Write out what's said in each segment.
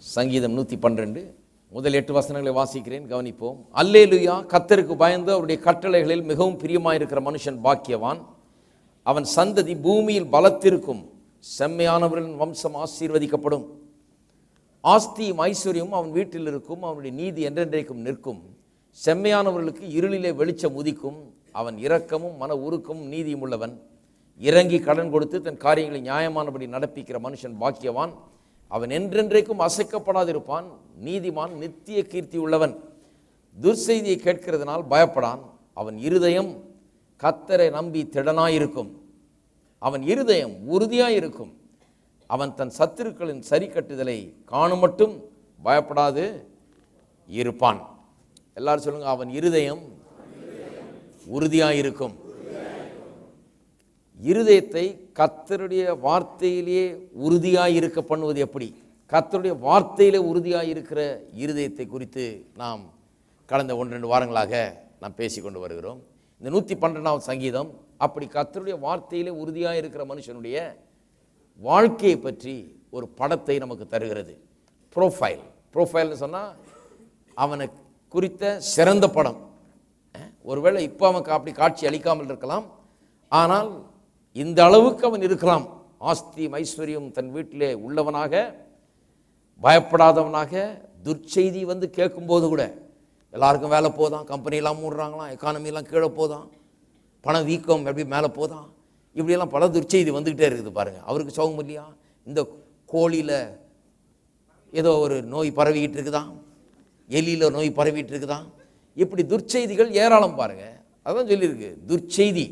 சங்கீதம் 112 முதல் 8 வசனங்களை வாசிக்கிறேன், கவனிப்போம். அல்லேலுயா, கர்த்தருக்கு பயந்து அவருடைய கட்டளைகளில் மிகவும் பிரியமாயிருக்கிற மனுஷன் பாக்கியவான். அவன் சந்ததி பூமியில் பலத்திருக்கும், செம்மையானவர்களின் வம்சம் ஆசீர்வதிக்கப்படும். ஆஸ்தியும் ஐஸ்வர்யமும் அவன் வீட்டில் இருக்கும், அவனுடைய நீதி என்றென்றைக்கும் நிற்கும். செம்மையானவர்களுக்கு இருளிலே வெளிச்சம் உதிக்கும். அவன் இரக்கமும் மன உருக்கமும் நீதியும் உள்ளவன். இறங்கி கடன் கொடுத்து தன் காரியங்களை நியாயமானபடி நடப்பிக்கிற மனுஷன் பாக்கியவான். அவன் என்றென்றைக்கும் அசைக்கப்படாதிருப்பான். நீதிமான் நித்திய கீர்த்தி உள்ளவன். துர்செய்தியை கேட்கிறதுனால் பயப்படான். அவன் இருதயம் கர்த்தரை நம்பி திடனாயிருக்கும். அவன் இருதயம் உறுதியாயிருக்கும். அவன் தன் சத்துருக்களின் சரி கட்டுதலை காணும் மட்டும் பயப்படாது இருப்பான். எல்லாரும் சொல்லுங்க, அவன் இருதயம் உறுதியாயிருக்கும். இருதயத்தை கர்த்தருடைய வார்த்தையிலேயே உறுதியாயிருக்க பண்ணுவது எப்படி? கர்த்தருடைய வார்த்தையிலே உறுதியாயிருக்கிற இருதயத்தை குறித்து நாம் கடந்த 1-2 வாரங்களாக நாம் பேசிக்கொண்டு வருகிறோம். இந்த 112வது சங்கீதம் அப்படி கர்த்தருடைய வார்த்தையிலே உறுதியாயிருக்கிற மனுஷனுடைய வாழ்க்கையை பற்றி ஒரு படத்தை நமக்கு தருகிறது. ப்ரோஃபைல்னு சொன்னால் அவனை குறித்த சிறந்த படம். ஒருவேளை இப்போ அவன் அப்படி காட்சி அளிக்காமல் இருக்கலாம், ஆனால் இந்த அளவுக்கு அவன் இருக்கலாம். ஆஸ்தி ஐஸ்வர்யம் தன் வீட்டிலே உள்ளவனாக, பயப்படாதவனாக. துர்ச்செய்தி வந்து கேட்கும்போது கூட எல்லாருக்கும் வேலை போதான், கம்பெனியெல்லாம் மூடுறாங்களாம், எக்கானமியெல்லாம் கீழே போதான், பண வீக்கம் எப்படி மேலே போதான், இப்படியெல்லாம் பல துர்ச்செய்தி வந்துக்கிட்டே இருக்குது பாருங்கள். அவருக்கு சோகம் இல்லையா? இந்த கோழியில் ஏதோ ஒரு நோய் பரவிக்கிட்டு இருக்குதான், எலியில் நோய் பரவிட்டு இருக்குதான், இப்படி துர்ச்செய்திகள் ஏராளம் பாருங்கள். அதான் சொல்லியிருக்கு, துர்ச்செய்தி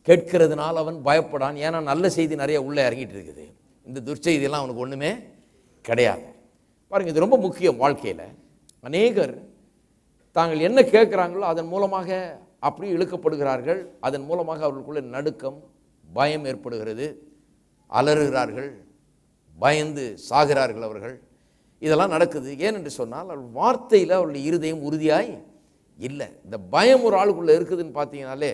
கேட்கிறதுனால் அவன் பயப்படான். ஏன்னா நல்ல செய்தி நிறைய உள்ளே இறங்கிட்டு இருக்குது. இந்த துர்ச்செய்தியெல்லாம் அவனுக்கு ஒன்றுமே கிடையாது. பாருங்கள், இது ரொம்ப முக்கியம். வாழ்க்கையில் அநேகர் தாங்கள் என்ன கேட்குறாங்களோ அதன் மூலமாக அப்படி இழுக்கப்படுகிறார்கள். அதன் மூலமாக அவர்களுக்குள்ள நடுக்கம், பயம் ஏற்படுகிறது. அலறுகிறார்கள், பயந்து சாகிறார்கள் அவர்கள். இதெல்லாம் நடக்குது. ஏனென்று சொன்னால் அவள் வார்த்தையில் அவருடைய இருதயம் உறுதியாய் இல்லை. இந்த பயம் ஒரு ஆளுக்குள்ளே இருக்குதுன்னு பார்த்தீங்கன்னாலே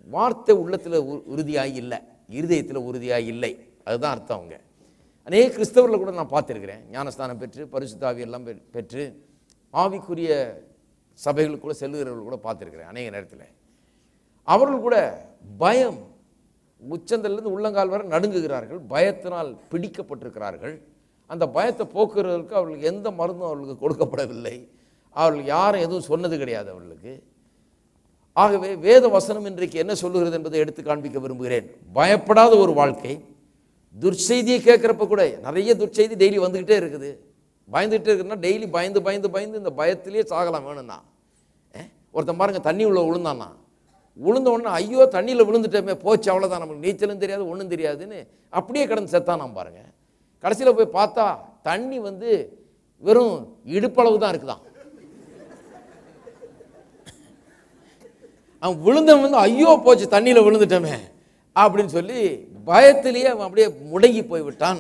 வார்த்தை உள்ளத்தில் உறுதியாகி இல்லை, இருதயத்தில் உறுதியாகி இல்லை. அதுதான் அர்த்தம். அவங்க அநேக கிறிஸ்தவர்களை கூட நான் பார்த்துருக்கிறேன். ஞானஸ்தானம் பெற்று பரிசுத்த ஆவி எல்லாம் பெற்று ஆவிக்குரிய சபைகளுக்கு கூட செல்லுகிறவர்கள் கூட பார்த்துருக்கிறேன். அநேக நேரத்தில் அவர்கள் கூட பயம் உச்சந்தலிருந்து உள்ளங்கால் வரை நடுங்குகிறார்கள். பயத்தினால் பிடிக்கப்பட்டிருக்கிறார்கள். அந்த பயத்தை போக்குறதுக்கு அவர்களுக்கு எந்த மருந்தும் அவர்களுக்கு கொடுக்கப்படவில்லை. அவர்கள் யாரும் எதுவும் சொன்னது கிடையாது அவர்களுக்கு. ஆகவே வேத வசனம் இன்றைக்கு என்ன சொல்லுகிறது என்பதை எடுத்து காண்பிக்க விரும்புகிறேன். பயப்படாத ஒரு வாழ்க்கை. துர்ச்செய்தியை கேட்குறப்ப கூட நிறைய துர்ச்செய்தி டெய்லி வந்துக்கிட்டே இருக்குது. பயந்துகிட்டே இருக்குன்னா டெய்லி பயந்து பயந்து பயந்து இந்த பயத்திலேயே சாகலாம். வேணும்னா ஒருத்தன் பாருங்க, தண்ணி உள்ள விழுந்தான்னா, விழுந்த உடனே ஐயோ தண்ணியில் விழுந்துட்டோமே, போச்சு அவ்வளோதான், நமக்கு நீச்சலும் தெரியாது ஒன்றும் தெரியாதுன்னு அப்படியே கடந்து செத்தான். பாருங்க, கடைசியில் போய் பார்த்தா தண்ணி வந்து வெறும் இடுப்பளவு தான் இருக்குதான். அவன் விழுந்தவன் வந்து ஐயோ போச்சு தண்ணியில் விழுந்துட்டோமே அப்படின்னு சொல்லி பயத்திலேயே அவன் அப்படியே முடங்கி போய்விட்டான்.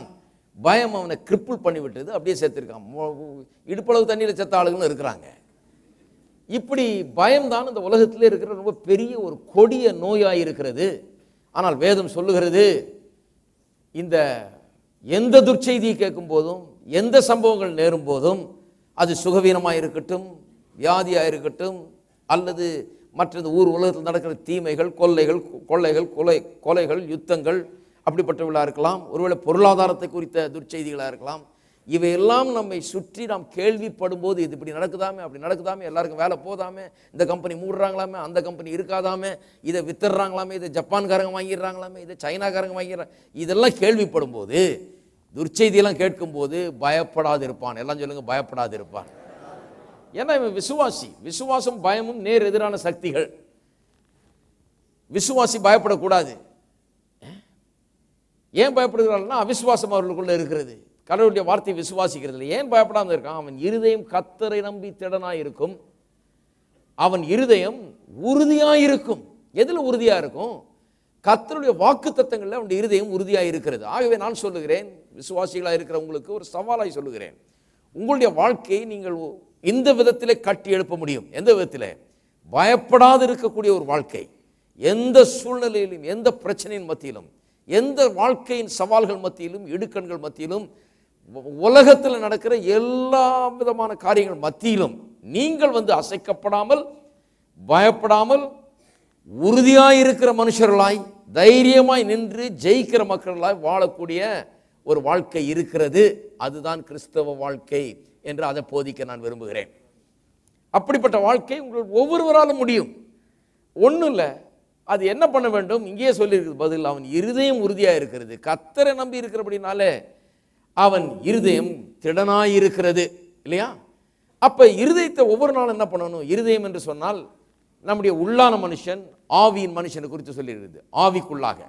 பயம் அவனை கிரிப்பிள் பண்ணி விட்டது. அப்படியே சேர்த்துருக்கான். இடுப்பளவு தண்ணியில் செத்த ஆளுங்களும் இருக்கிறாங்க. இப்படி பயம்தான் இந்த உலகத்திலே இருக்கிற ரொம்ப பெரிய ஒரு கொடிய நோயாக இருக்கிறது. ஆனால் வேதம் சொல்லுகிறது, இந்த எந்த துர்ச்செய்தியை கேட்கும் போதும், எந்த சம்பவங்கள் நேரும் போதும், அது சுகவீனமாக இருக்கட்டும், வியாதியாக இருக்கட்டும், அல்லது மற்றது ஊர் உலகத்தில் நடக்கிற தீமைகள், கொலைகள், யுத்தங்கள் அப்படிப்பட்டவர்களாக இருக்கலாம், ஒருவேளை பொருளாதாரத்தை குறித்த துர்ச்செய்திகளாக இருக்கலாம். இவையெல்லாம் நம்மை சுற்றி நாம் கேள்விப்படும் போது, இது இப்படி நடக்குதாமே, அப்படி நடக்குதாமே, எல்லாருக்கும் வேலை போதாமே, இந்த கம்பெனி மூடுறாங்களாமே, அந்த கம்பெனி இருக்காதாமே, இதை வித்துடுறாங்களாமே, இதை ஜப்பான்காரங்க வாங்கிடுறாங்களாமே, இதை சைனாக்காரங்க வாங்கிடுறாங்க, இதெல்லாம் கேள்விப்படும் போது, துர்ச்செய்தியெல்லாம் கேட்கும்போது பயப்படாது இருப்பான். எல்லாம் சொல்லுங்க, பயப்படாது இருப்பான். ஏன்னா இவன் விசுவாசி. விசுவாசம் பயமும் நேர் எதிரான சக்திகள். விசுவாசி பயப்படக்கூடாது. ஏன் பயப்படுகிறாள்னா அவிசுவாசம் அவர்களுக்குள்ள இருக்கிறது. கடவுளுடைய வார்த்தை விசுவாசிக்கிறது. ஏன் பயப்படாமல் இருக்கான்? அவன் இருதயம் கர்த்தரை நம்பி திடனாயிருக்கும். அவன் இருதயம் உறுதியாயிருக்கும். எதில் உறுதியா இருக்கும்? கர்த்தருடைய வாக்கு தத்தங்களில் அவனுடைய இருதயம் உறுதியாக இருக்கிறது. ஆகவே நான் சொல்லுகிறேன், விசுவாசிகளாக இருக்கிற உங்களுக்கு ஒரு சவாலாய் சொல்லுகிறேன். உங்களுடைய வாழ்க்கையை நீங்கள் இந்த விதத்திலே கட்டி எழுப்ப முடியும். எந்த விதத்தில்? பயப்படாது இருக்கக்கூடிய ஒரு வாழ்க்கை. எந்த சூழ்நிலையிலும், எந்த பிரச்சனையின் மத்தியிலும், எந்த வாழ்க்கையின் சவால்கள் மத்தியிலும், இடுக்கண்கள் மத்தியிலும் உலகத்தில் நடக்கிற எல்லா விதமான காரியங்கள் மத்தியிலும் நீங்கள் அசைக்கப்படாமல், பயப்படாமல், உறுதியாயிருக்கிற மனுஷர்களாய், தைரியமாய் நின்று ஜெயிக்கிற மக்களாய் வாழக்கூடிய ஒரு வாழ்க்கை இருக்கிறது. அதுதான் கிறிஸ்தவ வாழ்க்கை என்று அதை போதிக்க நான் விரும்புகிறேன். அப்படிப்பட்ட வாழ்க்கை உங்கள் ஒவ்வொருவராலும் முடியும். ஒன்றும் இல்லை, அது என்ன பண்ண வேண்டும்? இங்கேயே சொல்லியிருக்கிறது பதில். அவன் இருதயம் உறுதியாக இருக்கிறது. கர்த்தரை நம்பி இருக்கிறபடினாலே அவன் இருதயம் திடனாயிருக்கிறது, இல்லையா? அப்போ இருதயத்தை ஒவ்வொரு நாளும் என்ன பண்ணணும்? இருதயம் என்று சொன்னால் நம்முடைய உள்ளான மனுஷன், ஆவியின் மனுஷனை குறித்து சொல்லியிருக்கிறது. ஆவிக்குள்ளாக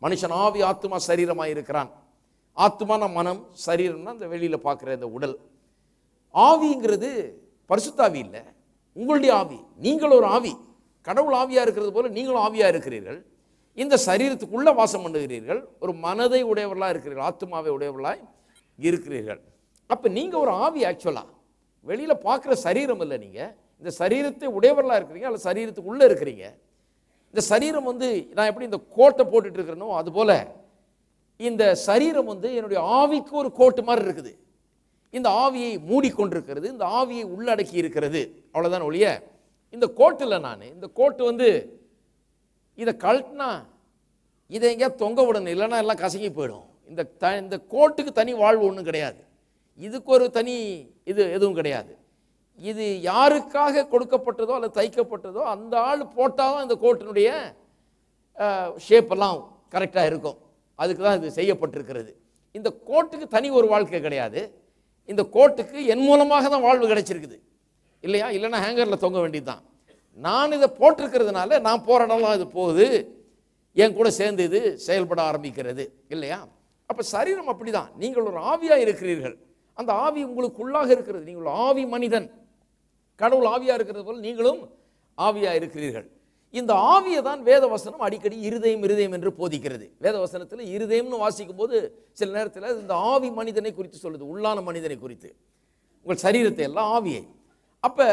மனுஷன் ஆவி, ஆத்துமா, சரீரமாக இருக்கிறான். ஆத்துமான மனம், சரீரம்னா இந்த வெளியில் பார்க்குற இந்த உடல். ஆவிங்கிறது பரிசுத்தாவி இல்லை, உங்களுடைய ஆவி. நீங்கள் ஒரு ஆவி, கடவுள் ஆவியாக இருக்கிறது போல நீங்களும் ஆவியாக இருக்கிறீர்கள். இந்த சரீரத்துக்குள்ளே வாசம் பண்ணுகிறீர்கள். ஒரு மனதை உடையவர்களாக இருக்கிறீர்கள், ஆத்துமாவை உடையவர்களாக இருக்கிறீர்கள். அப்போ நீங்கள் ஒரு ஆவி. ஆக்சுவலாக வெளியில் பார்க்குற சரீரம் இல்லை. நீங்கள் இந்த சரீரத்தை உடையவர்களாக இருக்கிறீங்க, அல்ல சரீரத்துக்குள்ளே இருக்கிறீங்க. இந்த சரீரம் நான் எப்படி இந்த கோட்டை போட்டுட்டு இருக்கிறேனோ அதுபோல் இந்த சரீரம் என்னுடைய ஆவிக்கு ஒரு கோட்டு மாதிரி இருக்குது. இந்த ஆவியை மூடிக்கொண்டிருக்கிறது, இந்த ஆவியை உள்ளடக்கி இருக்கிறது. அவ்வளோதான் ஒழிய இந்த கோட்டில் இந்த கோட்டு இதை கழட்டினா இதை எங்கேயா தொங்க விடணும், இல்லைன்னா எல்லாம் கசங்கி போயிடும். இந்த கோட்டுக்கு தனி வாழ்வு ஒன்றும் கிடையாது. இதுக்கு ஒரு தனி இது எதுவும் கிடையாது. இது யாருக்காக கொடுக்கப்பட்டதோ அல்லது தைக்கப்பட்டதோ அந்த ஆள் போட்டால் தான் இந்த கோட்டினுடைய ஷேப்பெல்லாம் கரெக்டாக இருக்கும். அதுக்கு தான் இது செய்யப்பட்டிருக்கிறது. இந்த கோட்டுக்கு தனி ஒரு வாழ்க்கை கிடையாது. இந்த கோட்டுக்கு என் மூலமாக தான் வாழ்வு கிடைச்சிருக்குது, இல்லையா? இல்லைன்னா ஹேங்கரில் தொங்க வேண்டியது தான். நான் இதை போட்டிருக்கிறதுனால நான் போகிற இடம்லாம் இது போகுது, என் கூட சேர்ந்து இது செயல்பட ஆரம்பிக்கிறது, இல்லையா? அப்போ சரீரம் அப்படி தான். நீங்கள் ஒரு ஆவியாக இருக்கிறீர்கள். அந்த ஆவி உங்களுக்குள்ளாக இருக்கிறது. நீங்கள் ஒரு ஆவி மனிதன். கடவுள் ஆவியாக இருக்கிறது போல் நீங்களும் ஆவியாக இருக்கிறீர்கள். இந்த ஆவியை தான் வேதவசனம் அடிக்கடி இருதயம் இருதயம் என்று போதிக்கிறது. வேதவசனத்தில் இருதயம்னு வாசிக்கும் போது சில நேரத்தில் இந்த ஆவி மனிதனை குறித்து சொல்லுது, உள்ளான மனிதனை குறித்து, உங்கள் சரீரத்தை எல்லாம் ஆவியை. அப்போ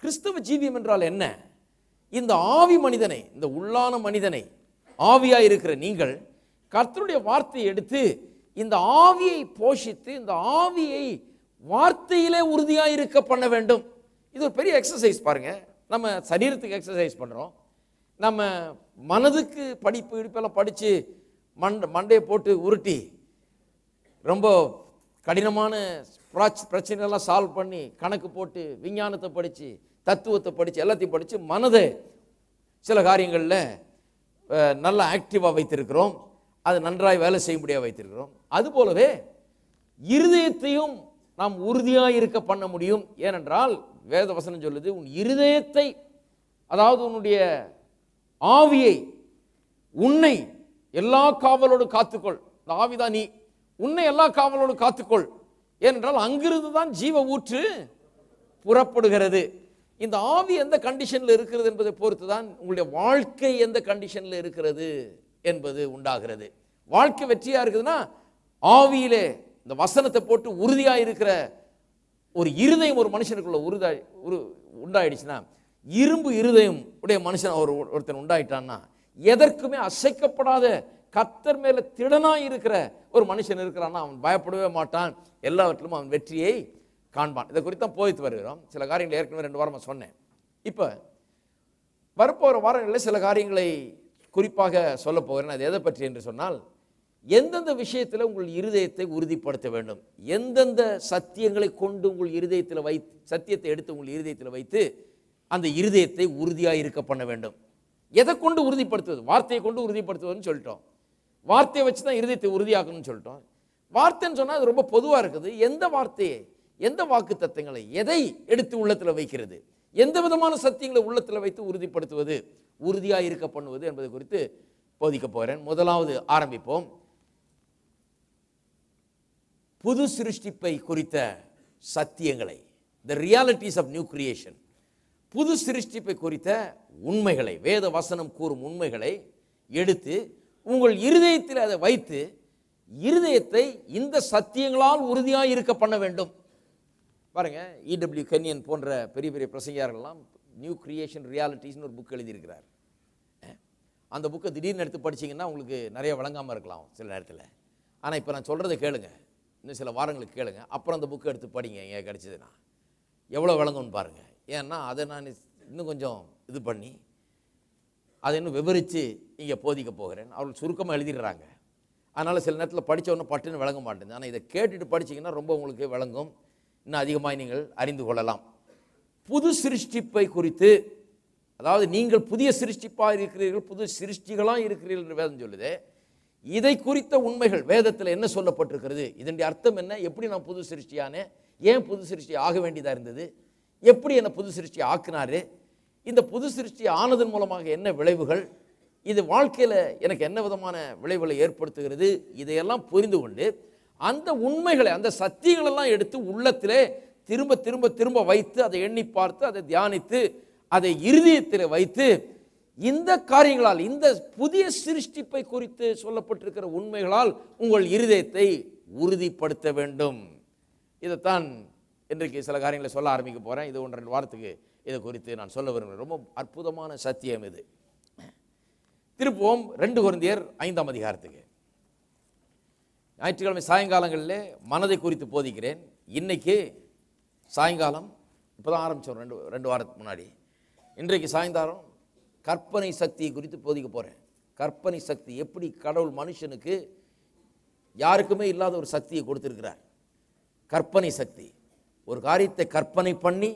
கிறிஸ்தவ ஜீவியம் என்றால் என்ன? இந்த ஆவி மனிதனை, இந்த உள்ளான மனிதனை, ஆவியாக இருக்கிற நீங்கள் கர்த்தருடைய வார்த்தையை எடுத்து இந்த ஆவியை போஷித்து இந்த ஆவியை வார்த்தையிலே உறுதியாக இருக்க பண்ண வேண்டும். இது ஒரு பெரிய எக்ஸசைஸ் பாருங்க. நம்ம சரீரத்துக்கு எக்ஸசைஸ் பண்ணுறோம், நம்ம மனதுக்கு படிப்பு இடிப்பெல்லாம் படித்து மண்டையை போட்டு உருட்டி ரொம்ப கடினமான பிரச்சனைலாம் சால்வ் பண்ணி கணக்கு போட்டு விஞ்ஞானத்தை படித்து தத்துவத்தை படித்து எல்லாத்தையும் படித்து மனதை சில காரியங்களில் நல்லா ஆக்டிவாக வைத்திருக்கிறோம். அது நன்றாய் வேலை செய்யும்படியாக வைத்திருக்கிறோம். அதுபோலவே இருதயத்தையும் நாம் உறுதியாக இருக்க பண்ண முடியும். ஏனென்றால் வேத வசனம் சொல்லுது, உன் இருதயத்தை, அதாவது உன்னுடைய ஆவியை, உன்னை எல்லா காவலோடு காத்துக்கொள். இந்த ஆவிதான் நீ. உன்னை எல்லா காவலோடு காத்துக்கொள். ஏனென்றால் அங்கிருந்து தான் ஜீவ ஊற்று புறப்படுகிறது. இந்த ஆவி எந்த கண்டிஷனில் இருக்கிறது என்பதை பொறுத்து தான் உங்களுடைய வாழ்க்கை எந்த கண்டிஷனில் இருக்கிறது என்பது உண்டாகிறது. வாழ்க்கை வெற்றியாக இருக்குதுன்னா ஆவியிலே இந்த வசனத்தை போட்டு உறுதியாக இருக்கிற ஒரு இருதயம் ஒரு மனுஷனுக்குள்ள உண்டாயிடுச்சுன்னா, இரும்பு இருதயம் உடைய மனுஷன் ஒருத்தன் உண்டாயிட்டான்னா, எதற்குமே அசைக்கப்படாத கர்த்தர் மேல திடனாய் இருக்கிற ஒரு மனுஷன் இருக்கிறான்னா அவன் பயப்படவே மாட்டான், எல்லாவற்றிலும் அவன் வெற்றியை காண்பான். இதை குறித்து தான் போயிட்டு வருகிறோம். சில காரியங்களை ஏற்கனவே 2 வாரமாக சொன்னேன். இப்போ வரப்போகிற வாரங்களில் சில காரியங்களை குறிப்பாக சொல்ல போகிறேன். அது எதை பற்றி என்று சொன்னால், எந்தெந்த விஷயத்தில் உங்கள் இருதயத்தை உறுதிப்படுத்த வேண்டும், எந்தெந்த சத்தியங்களை கொண்டு உங்கள் இருதயத்தில் வைத்து, சத்தியத்தை எடுத்து உங்கள் இருதயத்தில் வைத்து அந்த இருதயத்தை உறுதியாக இருக்க பண்ண வேண்டும். எதை கொண்டு உறுதிப்படுத்துவது? வார்த்தையை கொண்டு உறுதிப்படுத்துவதுன்னு சொல்லிட்டோம். வார்த்தையை வச்சு தான் இருதயத்தை உறுதியாக்கணும்னு சொல்லிட்டோம். வார்த்தைன்னு சொன்னால் அது ரொம்ப பொதுவாக இருக்குது. எந்த வார்த்தையை, எந்த வாக்கு தத்தங்களை, எதை எடுத்து உள்ளத்தில் வைக்கிறது, எந்த விதமான சத்தியங்களை உள்ளத்தில் வைத்து உறுதிப்படுத்துவது, உறுதியாக இருக்க பண்ணுவது என்பது குறித்து போதிக்க போகிறேன். முதலாவது ஆரம்பிப்போம். புது சிருஷ்டிப்பை குறித்த சத்தியங்களை, the realities of new creation, புது சிருஷ்டிப்பை குறித்த உண்மைகளை, வேத வசனம் கூறும் உண்மைகளை எடுத்து உங்கள் இருதயத்தில் அதை வைத்து இருதயத்தை இந்த சத்தியங்களால் உறுதியாக இருக்க பண்ண வேண்டும். பாருங்க, E.W. கென்யன் போன்ற பெரிய பெரிய பிரசங்கியார்கள்லாம் நியூ கிரியேஷன் ரியாலிட்டிஸ்னு ஒரு புக் எழுதியிருக்கிறார். அந்த புக்கை திடீர்னு எடுத்து படிச்சிங்கன்னா உங்களுக்கு நிறைய வழங்காமல் இருக்கலாம் சில நேரத்தில். ஆனால் இப்போ நான் சொல்கிறத கேளுங்க. இன்னும் சில வாரங்களுக்கு கேளுங்க. அப்புறம் அந்த புக்கை எடுத்து படிங்க, எங்கே கிடச்சிதுன்னா எவ்வளோ விளங்கும்னு பாருங்கள். ஏன்னா அதை நான் இன்னும் கொஞ்சம் இது பண்ணி அதை இன்னும் விவரித்து இங்கே போதிக்க போகிறேன். அவர்கள் சுருக்கமாக எழுதிடுறாங்க. அதனால் சில நேரத்தில் படித்த உடனே பட்டுன்னு விளங்க மாட்டேங்குது. ஆனால் இதை கேட்டுட்டு படிச்சிங்கன்னா ரொம்ப உங்களுக்கு விளங்கும், இன்னும் அதிகமாக நீங்கள் அறிந்து கொள்ளலாம். புது சிருஷ்டிப்பை குறித்து, அதாவது நீங்கள் புதிய சிருஷ்டிப்பாக இருக்கிறீர்கள், புது சிருஷ்டிகளாக இருக்கிறீர்கள் என்று வேதம் சொல்லுது. இதை குறித்த உண்மைகள் வேதத்தில் என்ன சொல்லப்பட்டிருக்கிறது, இதனுடைய அர்த்தம் என்ன, எப்படி நான் புது சிருஷ்டியானே, ஏன் புது சிருஷ்டி ஆக வேண்டியதாக இருந்தது, எப்படி என்னை புது சிருஷ்டி ஆக்குனாரு, இந்த புது சிருஷ்டி ஆனதன் மூலமாக என்ன விளைவுகள், இது வாழ்க்கையில் எனக்கு என்ன விதமான விளைவுகளை ஏற்படுத்துகிறது, இதையெல்லாம் புரிந்து கொண்டு அந்த உண்மைகளை, அந்த சத்தியங்களெல்லாம் எடுத்து உள்ளத்திலே திரும்ப திரும்ப திரும்ப வைத்து அதை எண்ணி பார்த்து அதை தியானித்து அதை இருதயத்தில் வைத்து இந்த காரியங்களால், இந்த புதிய சிருஷ்டிப்பை குறித்து சொல்லப்பட்டிருக்கிற உண்மைகளால் உங்கள் இருதயத்தை உறுதிப்படுத்த வேண்டும். இதைத்தான் இன்றைக்கு சில காரியங்களை சொல்ல ஆரம்பிக்க போகிறேன். இது 1-2 வாரத்துக்கு இதை குறித்து நான் சொல்ல விரும்புகிறேன். ரொம்ப அற்புதமான சத்தியம் இது. திருப்பவும் 2 கொரிந்தியர் 5ஆம் அதிகாரத்துக்கு. ஞாயிற்றுக்கிழமை சாயங்காலங்களில் மனதை குறித்து போதிக்கிறேன். இன்னைக்கு சாயங்காலம் இப்போ தான் ஆரம்பித்தோம், 2 வாரத்துக்கு முன்னாடி. இன்றைக்கு சாயங்காலம் கற்பனை சக்தியை குறித்து போதிக்க போகிறேன். கற்பனை சக்தி, எப்படி கடவுள் மனுஷனுக்கு யாருக்குமே இல்லாத ஒரு சக்தியை கொடுத்திருக்கிறார். கற்பனை சக்தி, ஒரு காரியத்தை கற்பனை பண்ணி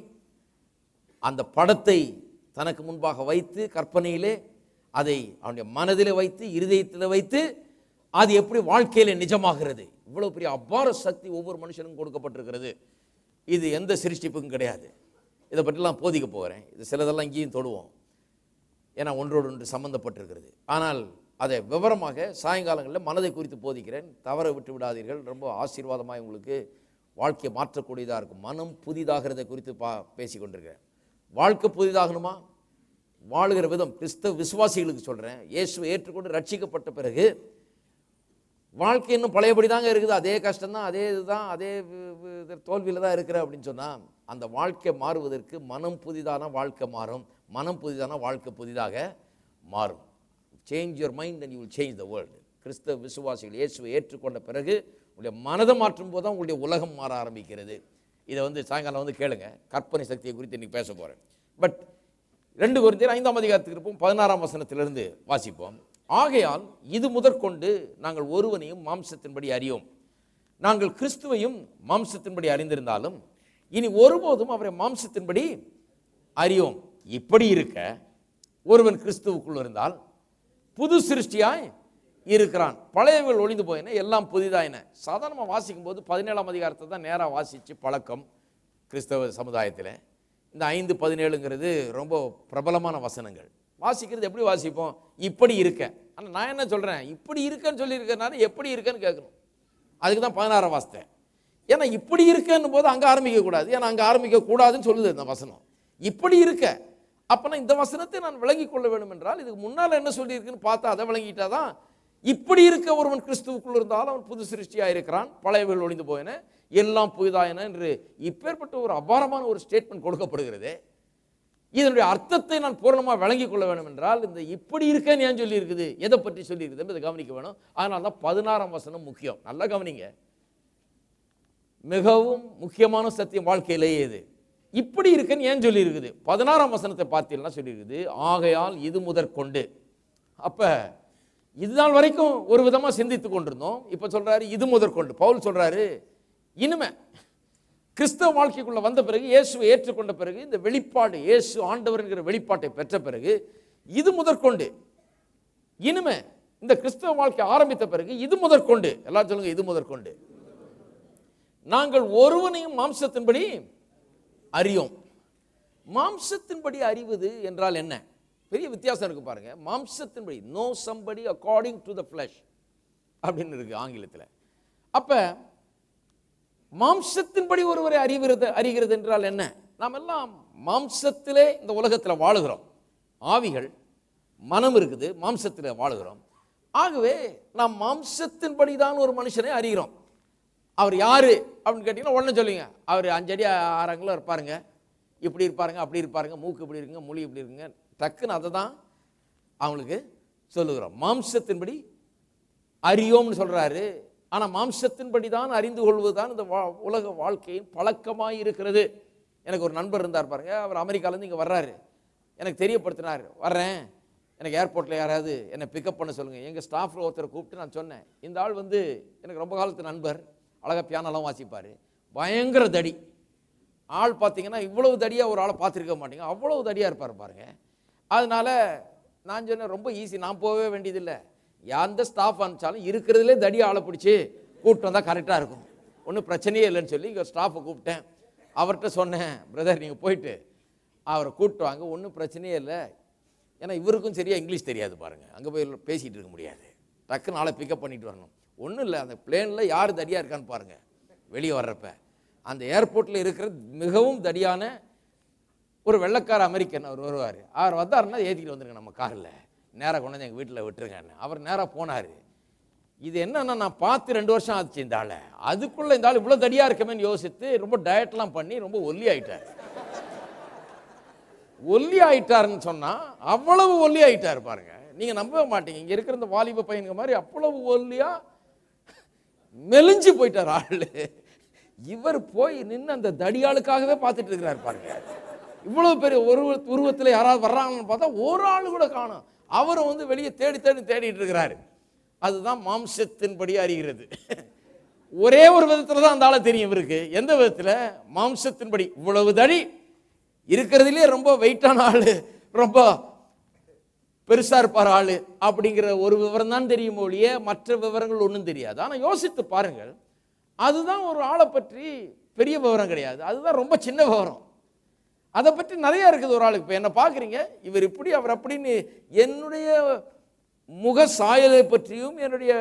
அந்த படத்தை தனக்கு முன்பாக வைத்து கற்பனையிலே அதை அவனுடைய மனதில் வைத்து இருதயத்தில் வைத்து அது எப்படி வாழ்க்கையில் நிஜமாகிறது. இவ்வளோ பெரிய அபார சக்தி ஒவ்வொரு மனுஷனுக்கும் கொடுக்கப்பட்டிருக்கிறது. இது எந்த சிருஷ்டிப்புக்கும் கிடையாது. இதை பற்றிலாம் போதிக்க போகிறேன். இது சிலதெல்லாம் இங்கேயும் தொடுவோம், ஏன்னா ஒன்றோடு ஒன்று சம்பந்தப்பட்டிருக்கிறது. ஆனால் அதை விவரமாக சாயங்காலங்களில் மனதை குறித்து போதிக்கிறேன். தவற விட்டு விடாதீர்கள். ரொம்ப ஆசீர்வாதமாக உங்களுக்கு வாழ்க்கையை மாற்றக்கூடியதாக இருக்கும். மனம் புதிதாகிறதை குறித்து பேசி கொண்டிருக்கிறேன். வாழ்க்கை புதிதாகணுமா, வாழுகிற விதம், கிறிஸ்தவ விசுவாசிகளுக்கு சொல்கிறேன், இயேசுவை ஏற்றுக்கொண்டு ரட்சிக்கப்பட்ட பிறகு வாழ்க்கை இன்னும் பழையபடி தாங்க இருக்குது, அதே கஷ்டம்தான், அதே இதுதான், அதே தோல்வியில் தான் இருக்கிற அப்படின்னு சொன்னால் அந்த வாழ்க்கை மாறுவதற்கு மனம் புதிதான வாழ்க்கை மாறும். மனம் புதிதான வாழ்க்கை புதிதாக மாறும். Change your mind and you will change the world. கிறிஸ்தவ விசுவாசிகள் இயேசுவை ஏற்றுக்கொண்ட பிறகு உங்களுடைய மனதை மாற்றும் போது தான் உங்களுடைய உலகம் மாற ஆரம்பிக்கிறது. இதை சாயங்காலம் கேளுங்க. கற்பனை சக்தியை குறித்து இன்றைக்கி பேச போகிறேன். பட் 2 கொரிந்தியர் 5ஆம் அதிகாரத்துக்கு இருப்போம். 16ஆம் வசனத்திலிருந்து வாசிப்போம். ஆகையால் இது முதற்கொண்டு நாங்கள் ஒருவனையும் மாம்சத்தின்படி அறியோம். நாங்கள் கிறிஸ்துவையும் மாம்சத்தின்படி அறிந்திருந்தாலும் இனி ஒருபோதும் அவரை மாம்சத்தின்படி அறியோம். இப்படி இருக்க ஒருவன் கிறிஸ்துவுக்குள் இருந்தால் புது சிருஷ்டியாய் இருக்கிறான், பழையவர்கள் ஒளிந்து போயின, எல்லாம் புதிதாயின. சாதாரணமாக வாசிக்கும் போது 17ஆம் அதிகாரத்தை தான் நேராக வாசித்து பழக்கம் கிறிஸ்தவ சமுதாயத்தில். இந்த 5:17ங்கிறது ரொம்ப பிரபலமான வசனங்கள். வாசிக்கிறது எப்படி வாசிப்போம், இப்படி இருக்க. ஆனால் நான் என்ன சொல்கிறேன், இப்படி இருக்கன்னு சொல்லியிருக்கனால எப்படி இருக்கன்னு கேட்கணும். அதுக்கு தான் 16 வாசித்தேன். ஏன்னா இப்படி இருக்கன்னு போது அங்கே ஆரம்பிக்கக்கூடாது, ஏன்னா அங்கே ஆரம்பிக்கக்கூடாதுன்னு சொல்லுது இந்த வசனம். இப்படி இருக்க, அப்போனா இந்த வசனத்தை நான் விளங்கி கொள்ள வேண்டும் என்றால் இதுக்கு முன்னால் என்ன சொல்லியிருக்குன்னு பார்த்தா அதை விளங்கிட்டா தான். இப்படி இருக்க ஒருவன் கிறிஸ்துவுக்குள் இருந்தால் அவன் புது சிருஷ்டியாக இருக்கிறான், பழையவர்கள் ஒளிந்து போயின, எல்லாம் புதிதாயின என்று இப்பேற்பட்ட ஒரு அபாரமான ஒரு ஸ்டேட்மெண்ட் கொடுக்கப்படுகிறது. இதனுடைய அர்த்தத்தை நான் பூர்ணமாக விளங்கி கொள்ள வேண்டும் என்றால் இந்த இப்படி இருக்கன்னு ஏன் சொல்லி இருக்குது, எதை பற்றி சொல்லி இருக்குது என்பதை கவனிக்க வேணும். அதனால தான் 16ஆம் வசனம் முக்கியம். நல்லா கவனிங்க, மிகவும் முக்கியமான சத்தியம் வாழ்க்கையிலேயே இது. இப்படி இருக்குன்னு ஏன் சொல்லி இருக்குது, 16ஆம் வசனத்தை பார்த்தீங்கன்னா சொல்லி இருக்குது, ஆகையால் இது முதற்கொண்டு. அப்ப இதுநாள் வரைக்கும் ஒரு விதமாக சிந்தித்து கொண்டிருந்தோம். இப்போ சொல்றாரு இது முதற்கொண்டு. பவுல் சொல்றாரு, இனிமே கிறிஸ்தவ வாழ்க்கைக்குள்ள வந்த பிறகு, இயேசுவை ஏற்றுக்கொண்ட பிறகு, இந்த வெளிப்பாடு இயேசு ஆண்டவர் என்கிற வெளிப்பாட்டை பெற்ற பிறகு இது முதற்கொண்டு, இனிமே இந்த கிறிஸ்தவ வாழ்க்கை ஆரம்பித்த பிறகு இது முதற்கொண்டு, எல்லாரும் சொல்லுங்க இது முதற்கொண்டு, நாங்கள் ஒருவனையும் மாம்சத்தின்படி அறியோம். மாம்சத்தின்படி அறிவது என்றால் என்ன? பெரிய வித்தியாசம் இருக்கு பாருங்க. மாம்சத்தின்படி, no somebody according to the flesh அப்படின்னு இருக்கு ஆங்கிலத்தில். அப்ப மாம்சத்தின்படி ஒருவரை அறிகிறது என்றால் என்ன? நாம் எல்லாம் மாம்சத்திலே இந்த உலகத்தில் வாழுகிறோம். ஆவிகள், மனம் இருக்குது, மாம்சத்தில் வாழுகிறோம். ஆகவே நாம் மாம்சத்தின்படி தான் ஒரு மனுஷனை அறிகிறோம். அவர் யாரு அப்படின்னு கேட்டீங்கன்னா உடனே சொல்லுங்க, அவர் 5 அடி 6 அங்குலம் இருப்பாருங்க, இப்படி இருப்பாருங்க, அப்படி இருப்பாருங்க, மூக்கு இப்படி இருக்குங்க, மொழி இப்படி இருக்குங்க, டக்குன்னு அதை தான் அவங்களுக்கு சொல்லுகிறோம். மாம்சத்தின்படி அறியோம்னு சொல்றாரு. ஆனால் மாம்சத்தின்படி தான் அறிந்து கொள்வதுதான் இந்த உலக வாழ்க்கையின் பழக்கமாக இருக்கிறது. எனக்கு ஒரு நண்பர் இருந்தார் பாருங்க, அவர் அமெரிக்காலேருந்து இங்கே வர்றாரு. எனக்கு தெரியப்படுத்தினார், வர்றேன், எனக்கு ஏர்போர்ட்டில் யாராவது என்னை பிக்கப் பண்ண சொல்லுங்கள். எங்கள் ஸ்டாஃபில் ஒருத்தரை கூப்பிட்டு நான் சொன்னேன், இந்த ஆள் வந்து எனக்கு ரொம்ப காலத்து நண்பர், அழகாக பியானோலாம் வாசிப்பார், பயங்கர தடி ஆள். பார்த்தீங்கன்னா இவ்வளவு தடியாக ஒரு ஆளை பார்த்துருக்க மாட்டீங்க, அவ்வளவு தடியாக இருப்பார் பாருங்க. அதனால் நான் சொன்னேன், ரொம்ப ஈஸி, நான் போகவே வேண்டியதில்லை, எந்த ஸ்டாஃப் அனுப்பிச்சாலும் இருக்கிறதுலே தடி ஆளை பிடிச்சி கூப்பிட்டு வந்தால் கரெக்டாக இருக்கும், ஒன்றும் பிரச்சனையே இல்லைன்னு சொல்லி இங்கே ஸ்டாஃபை கூப்பிட்டேன். அவர்கிட்ட சொன்னேன், பிரதர் நீங்கள் போயிட்டு அவரை கூப்பிட்டு வாங்க, ஒன்றும் பிரச்சனையே இல்லை. ஏன்னா இவருக்கும் சரியாக இங்கிலீஷ் தெரியாது பாருங்கள், அங்கே போய் பேசிகிட்டு இருக்க முடியாது, டக்குன்னு ஆளை பிக்கப் பண்ணிட்டு வரணும். ஒன்றும் இல்லை, அந்த பிளேனில் யார் தடியாக இருக்கான்னு பாருங்கள். வெளியே வர்றப்ப அந்த ஏர்போர்ட்டில் இருக்கிற மிகவும் தடியான ஒரு வெள்ளைக்கார அமெரிக்கன் அவர் வருவார். அவர் வந்தாருன்னா ஏற்றிக்கிட்டு வந்துருங்க நம்ம காரில், நேராக கொண்டு வந்து எங்கள் வீட்டில் விட்டுருங்கன்னு. அவர் நேராக போனார். இது என்னன்னா, நான் பார்த்து 2 வருஷம் ஆச்சு இந்த ஆளை, அதுக்குள்ளே இந்த ஆள் இவ்வளோ தடியாக இருக்கமேன்னு யோசித்து ரொம்ப டயட்லாம் பண்ணி ரொம்ப ஒல்லி ஆகிட்டார். ஒல்லி ஆகிட்டாருன்னு சொன்னால் அவ்வளவு ஒல்லி ஆகிட்டார் பாருங்க, நீங்கள் நம்பவே மாட்டீங்க. இங்கே இருக்கிற இந்த வாலிப பையனுங்க மாதிரி அவ்வளவு ஒல்லியாக மெலிஞ்சு போயிட்டார் ஆள். இவர் போய் நின்று அந்த தடியாளுக்காகவே பார்த்துட்டு இருக்கிறார் பாருங்க. இவ்வளவு பெரிய ஒரு உருவத்தில் யாராவது வர்றாங்கன்னு பார்த்தா ஒரு ஆள் கூட காணும். அவரும் வந்து வெளியே தேடிட்டு இருக்கிறாரு. அதுதான் மாம்சத்தின்படி அறிகிறது. ஒரே ஒரு விதத்தில் தான் அந்த ஆளை தெரியும் இவருக்கு. எந்த விதத்தில்? மாம்சத்தின்படி. இவ்வளவு தடி இருக்கிறதுலே ரொம்ப வெயிட்டான ஆளு, ரொம்ப பெருசா இருப்பார் ஆளு அப்படிங்கிற ஒரு விவரம் தான் தெரியும் ஒழிய மற்ற விவரங்கள் ஒன்றும் தெரியாது. ஆனால் யோசித்து பாருங்கள், அதுதான் ஒரு ஆளை பற்றி பெரிய விவரம் கிடையாது, அதுதான் ரொம்ப சின்ன விவரம். அதை பற்றி நிறைய இருக்குது ஒரு ஆளுக்கு. இப்போ என்ன பார்க்குறீங்க, இவர் இப்படி அவர் அப்படின்னு என்னுடைய முக சாயலை பற்றியும் என்னுடைய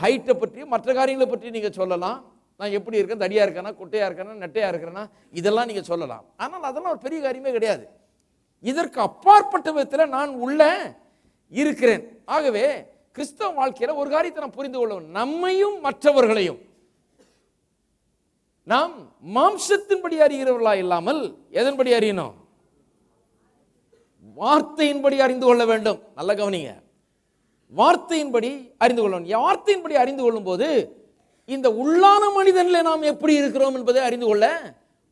ஹைட்டை பற்றியும் மற்ற காரியங்களை பற்றி நீங்கள் சொல்லலாம். நான் எப்படி இருக்கேன், தடியாக இருக்கேனா, குட்டையாக இருக்கேனா, நெட்டையாக இருக்கிறேன்னா, இதெல்லாம் நீங்கள் சொல்லலாம். ஆனால் அதெல்லாம் ஒரு பெரிய காரியமே கிடையாது. இதற்கு அப்பாற்பட்ட விதத்தில் நான் உள்ள இருக்கிறேன். ஆகவே கிறிஸ்தவ வாழ்க்கையில் ஒரு காரியத்தை நான் புரிந்து கொள்ளவும், நம்மையும் மற்றவர்களையும் நாம் மாம்சத்தின்படி அறிகிறவர்களா இல்லாமல் எதன்படி அறியணும்? வார்த்தையின்படி அறிந்து கொள்ள வேண்டும். நல்ல கவனிங்க, வார்த்தையின்படி அறிந்து கொள்ளணும். வார்த்தையின்படி அறிந்து கொள்ளும் போது இந்த உள்ளான மனிதனில் நாம் எப்படி இருக்கிறோம் என்பதை அறிந்து கொள்ள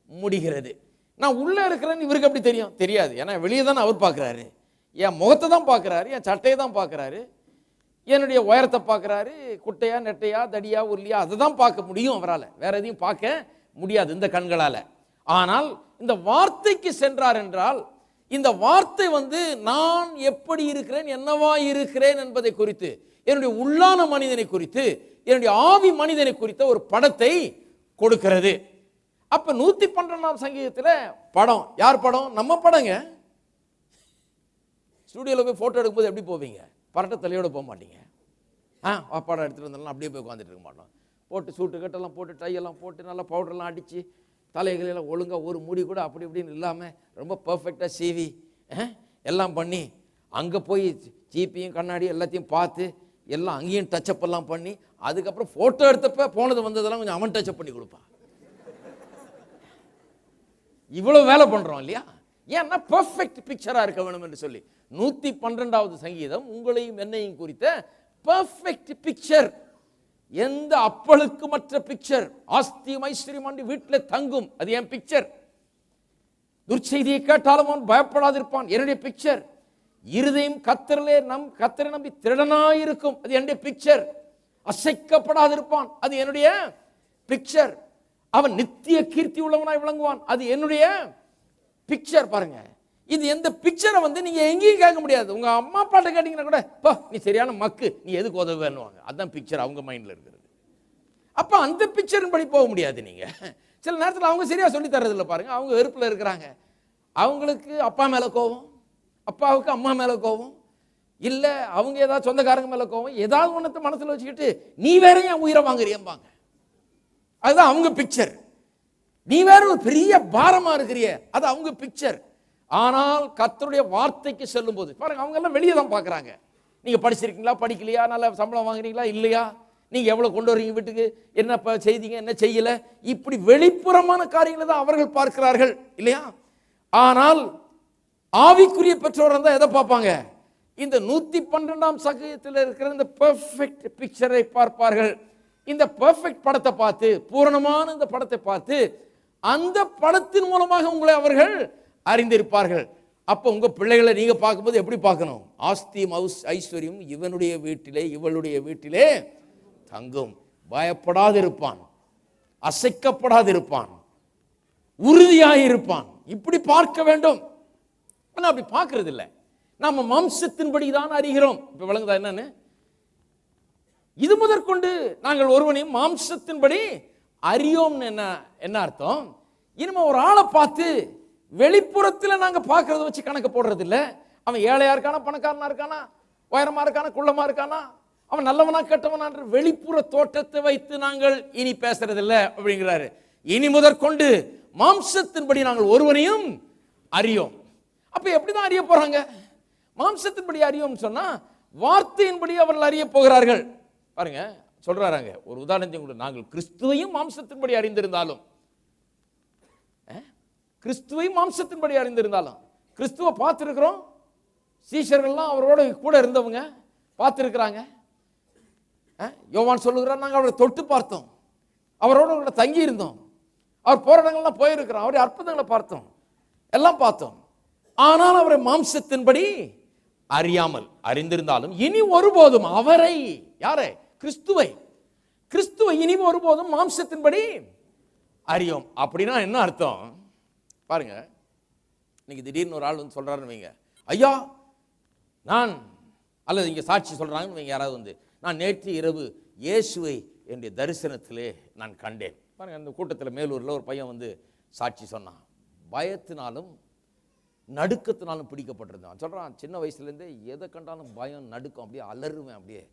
முடிகிறது. நான் உள்ள இருக்கிறேன்னு இவருக்கு எப்படி தெரியும்? தெரியாது. ஏன்னா வெளியே தான் அவர் பார்க்குறாரு, என் முகத்தை தான் பார்க்குறாரு, என் சட்டையை தான் பார்க்குறாரு, என்னுடைய உயரத்தை பார்க்குறாரு, குட்டையா நெட்டையா தடியா உருளியா அதை தான் பார்க்க முடியும் அவரால், வேற எதையும் பார்க்க முடியாது இந்த கண்களால். ஆனால் இந்த வார்த்தைக்கு சென்றார் என்றால் இந்த வார்த்தை வந்து நான் எப்படி இருக்கிறேன், என்னவா இருக்கிறேன் என்பதை குறித்து, என்னுடைய உள்ளான மனிதனை குறித்து, என்னுடைய ஆவி மனிதனை குறித்த ஒரு படத்தை கொடுக்கிறது. அப்ப 112ஆம் சங்கீதத்தில் படம், யார் படம்? நம்ம படங்க. ஸ்டுடியோவில் போய் போட்டோ எடுக்கும்போது எப்படி போவீங்க? பரட்ட தலையோட போக மாட்டீங்க. படம் எடுத்துகிட்டு வந்தாலும் அப்படியே போய் உட்காந்துட்டு இருக்க மாட்டோம். போட்டு சூட்டு கட்டெல்லாம் போட்டு டையெல்லாம் போட்டு நல்லா பவுடர்லாம் அடித்து தலைகளெல்லாம் ஒழுங்காக ஒரு முடி கூட அப்படி இப்படின்னு இல்லாமல் ரொம்ப பர்ஃபெக்டாக சீவி எல்லாம் பண்ணி அங்கே போய் ஜிபியும் கண்ணாடி எல்லாத்தையும் பார்த்து எல்லாம் அங்கேயும் டச்சப் எல்லாம் பண்ணி அதுக்கப்புறம் ஃபோட்டோ எடுத்தப்ப போனது வந்ததெல்லாம் கொஞ்சம் அவன் டச்சப் பண்ணி கொடுப்பான். இவ்வளோ வேலை பண்ணுறோம் இல்லையா? ஏன்னா பர்ஃபெக்ட் பிக்சராக இருக்க வேணும் என்று சொல்லி 112வது சங்கீதம் உங்களையும் என்னையும் குறித்த பர்ஃபெக்ட் பிக்சர். எந்த அப்பளுக்கு மற்ற பிக்சர். ஆஸ்தியும் ஐஸ்வர்யம் வீட்டில் தங்கும், அது என் பிக்சர். துர்ச்செய்தியை கேட்டாலும் அவன் பயப்படாதிருப்பான், என்னுடைய பிக்சர். இருதயம் கத்தரிலே கத்தரை நம்பி திருடனாயிருக்கும், அது என்னுடைய பிக்சர். அசைக்கப்படாதிருப்பான், அது என்னுடைய பிக்சர். அவன் நித்திய கீர்த்தி உள்ளவனாய் விளங்குவான், அது என்னுடைய பிக்சர். பாருங்க, இது எந்த பிக்சரை வந்து நீங்க எங்கேயும் கேட்க முடியாது. உங்க அம்மா அப்பாட்ட கேட்டீங்கன்னா கூட நீ சரியான மக்கு, நீ எதுக்கு உதவுவாங்க, அதுதான் பிக்சர் அவங்க மைண்ட்ல இருக்கிறது. அப்ப அந்த பிக்சரின் படி போக முடியாது. நீங்க சில நேரத்தில் அவங்க சரியா சொல்லி தர்றது இல்லை பாருங்க. அவங்க வெறுப்புல இருக்கிறாங்க, அவங்களுக்கு அப்பா மேல கோவம், அப்பாவுக்கு அம்மா மேல கோவம், இல்ல அவங்க ஏதாவது சொந்தக்காரங்க மேல கோவம், ஏதாவது ஒன்றத்தை மனசுல வச்சுக்கிட்டு நீ வேற என் உயிரை வாங்குறியம்பாங்க. அதுதான் அவங்க பிக்சர். நீ வேற ஒரு பெரிய பாரமா இருக்கிறிய, அது அவங்க பிக்சர். ஆனால் கர்த்தருடைய வார்த்தைக்கு செல்லும் போது பாருங்க, அவங்க எல்லாம் வெளியே தான் பார்க்குறாங்க. நீங்க படிச்சிருக்கீங்களா, படிக்கலையா, நல்ல சம்பளம் வாங்குறீங்களா இல்லையா, நீங்க எவ்வளவு கொண்டு வரீங்க வீட்டுக்கு, என்ன செய்தீங்க, என்ன செய்யல, இப்படி வெளிப்புறமான காரியங்களை தான் அவர்கள் பார்க்கிறார்கள் இல்லையா? ஆனால் ஆவிக்குரிய பெற்றோர் தான் எதை பார்ப்பாங்க? இந்த 112ஆம் சங்கீதத்தில் இருக்கிற இந்த பெர்ஃபெக்ட் பிக்சரை பார்ப்பார்கள். இந்த பெர்ஃபெக்ட் படத்தை பார்த்து, பூரணமான இந்த படத்தை பார்த்து, அந்த படத்தின் மூலமாக உங்களை அவர்கள் அறிந்திருப்பார்கள். அப்போ உங்க பிள்ளைகளை நீங்க பார்க்கும்போது எப்படி பார்க்கணும்? ஆஸ்தியும் ஐஸ்வர்யம் இவனுடைய வீட்டிலே இவளுடைய வீட்டிலே தங்கும், பயப்படாதிருப்பான், அசைக்கப்படாதிருப்பான், உறுதியாயிருப்பான். இப்படி பார்க்க வேண்டும். ஆனால் அப்படி பார்க்கறது இல்லை. நாம மாம்சத்தின்படி தான் அறிகிறோம். இப்ப விளங்குதா என்னன்னு? இது முதற்கொண்டு நாங்கள் ஒருவனையும் மாம்சத்தின்படி அறியோம்னு என்ன அர்த்தம்? இனிமே ஒரு ஆளை பார்த்து வெளிப்புறத்தில் நாங்க பார்க்கறத வச்சு கணக்கு போடுறது இல்லை. அவன் ஏழையா இருக்கானா, பணக்காரனா இருக்கானா, உயரமா இருக்கானா, குள்ளமா இருக்கானா, அவன் நல்லவனா கெட்டவனா என்ற வெளிப்புற தோற்றத்தை வைத்து நாங்கள் இனி பேசுறதில்லை அப்படிங்கிறாரு. இனி முதற்கொண்டு மாம்சத்தின்படி நாங்கள் ஒருவனையும் அறியோம். அப்ப எப்படிதான் அறிய போறாங்க? மாம்சத்தின்படி அறியோம் சொன்னா வார்த்தையின்படி அவர்கள் அறிய போகிறார்கள். பாருங்க சொல்றாங்க, ஒரு உதாரணத்தை, நாங்கள் கிறிஸ்துவையும் மாம்சத்தின்படி அறிந்திருந்தாலும், கிறிஸ்துவையும் மாம்சத்தின்படி அறிந்திருந்தாலும், கிறிஸ்துவை பார்த்திருக்கிறோம், சீஷர்கள்லாம் அவரோட கூட இருந்தவங்க பார்த்திருக்கிறாங்க. யோவான் சொல்லுகிறார், நாங்கள் அவரை தொட்டு பார்த்தோம், அவரோட தங்கி இருந்தோம், அவர் போற இடங்கள்லாம் போயிருக்கிறோம், அவருடைய அற்புதங்களை பார்த்தோம், எல்லாம் பார்த்தோம். ஆனால் அவரை மாம்சத்தின்படி அறியாமல், அறிந்திருந்தாலும் இனி ஒருபோதும் அவரை, யாரை? கிறிஸ்துவை இனி ஒருபோதும் மாம்சத்தின்படி அறியோம். அப்படின்னா என்ன அர்த்தம் பாருங்க. இன்னைக்கு திடீர்னு ஒரு ஆள் வந்து சொல்றாருன்னு வைங்க, ஐயா நான், அல்லது இங்க சாட்சி சொல்றாங்கன்னு வைங்க, யாராவது வந்து, நான் நேற்று இரவு இயேசுவை என்னுடைய தரிசனத்திலே நான் கண்டேன். பாருங்க, அந்த கூட்டத்தில் மேலூரில் ஒரு பையன் வந்து சாட்சி சொன்னான். பயத்தினாலும் நடுக்கத்தினாலும் பிடிக்கப்பட்டிருந்தான். சொல்றான், சின்ன வயசுலேருந்தே எதை கண்டாலும் பயம், நடுக்கம், அப்படியே அலறுவேன், அப்படியே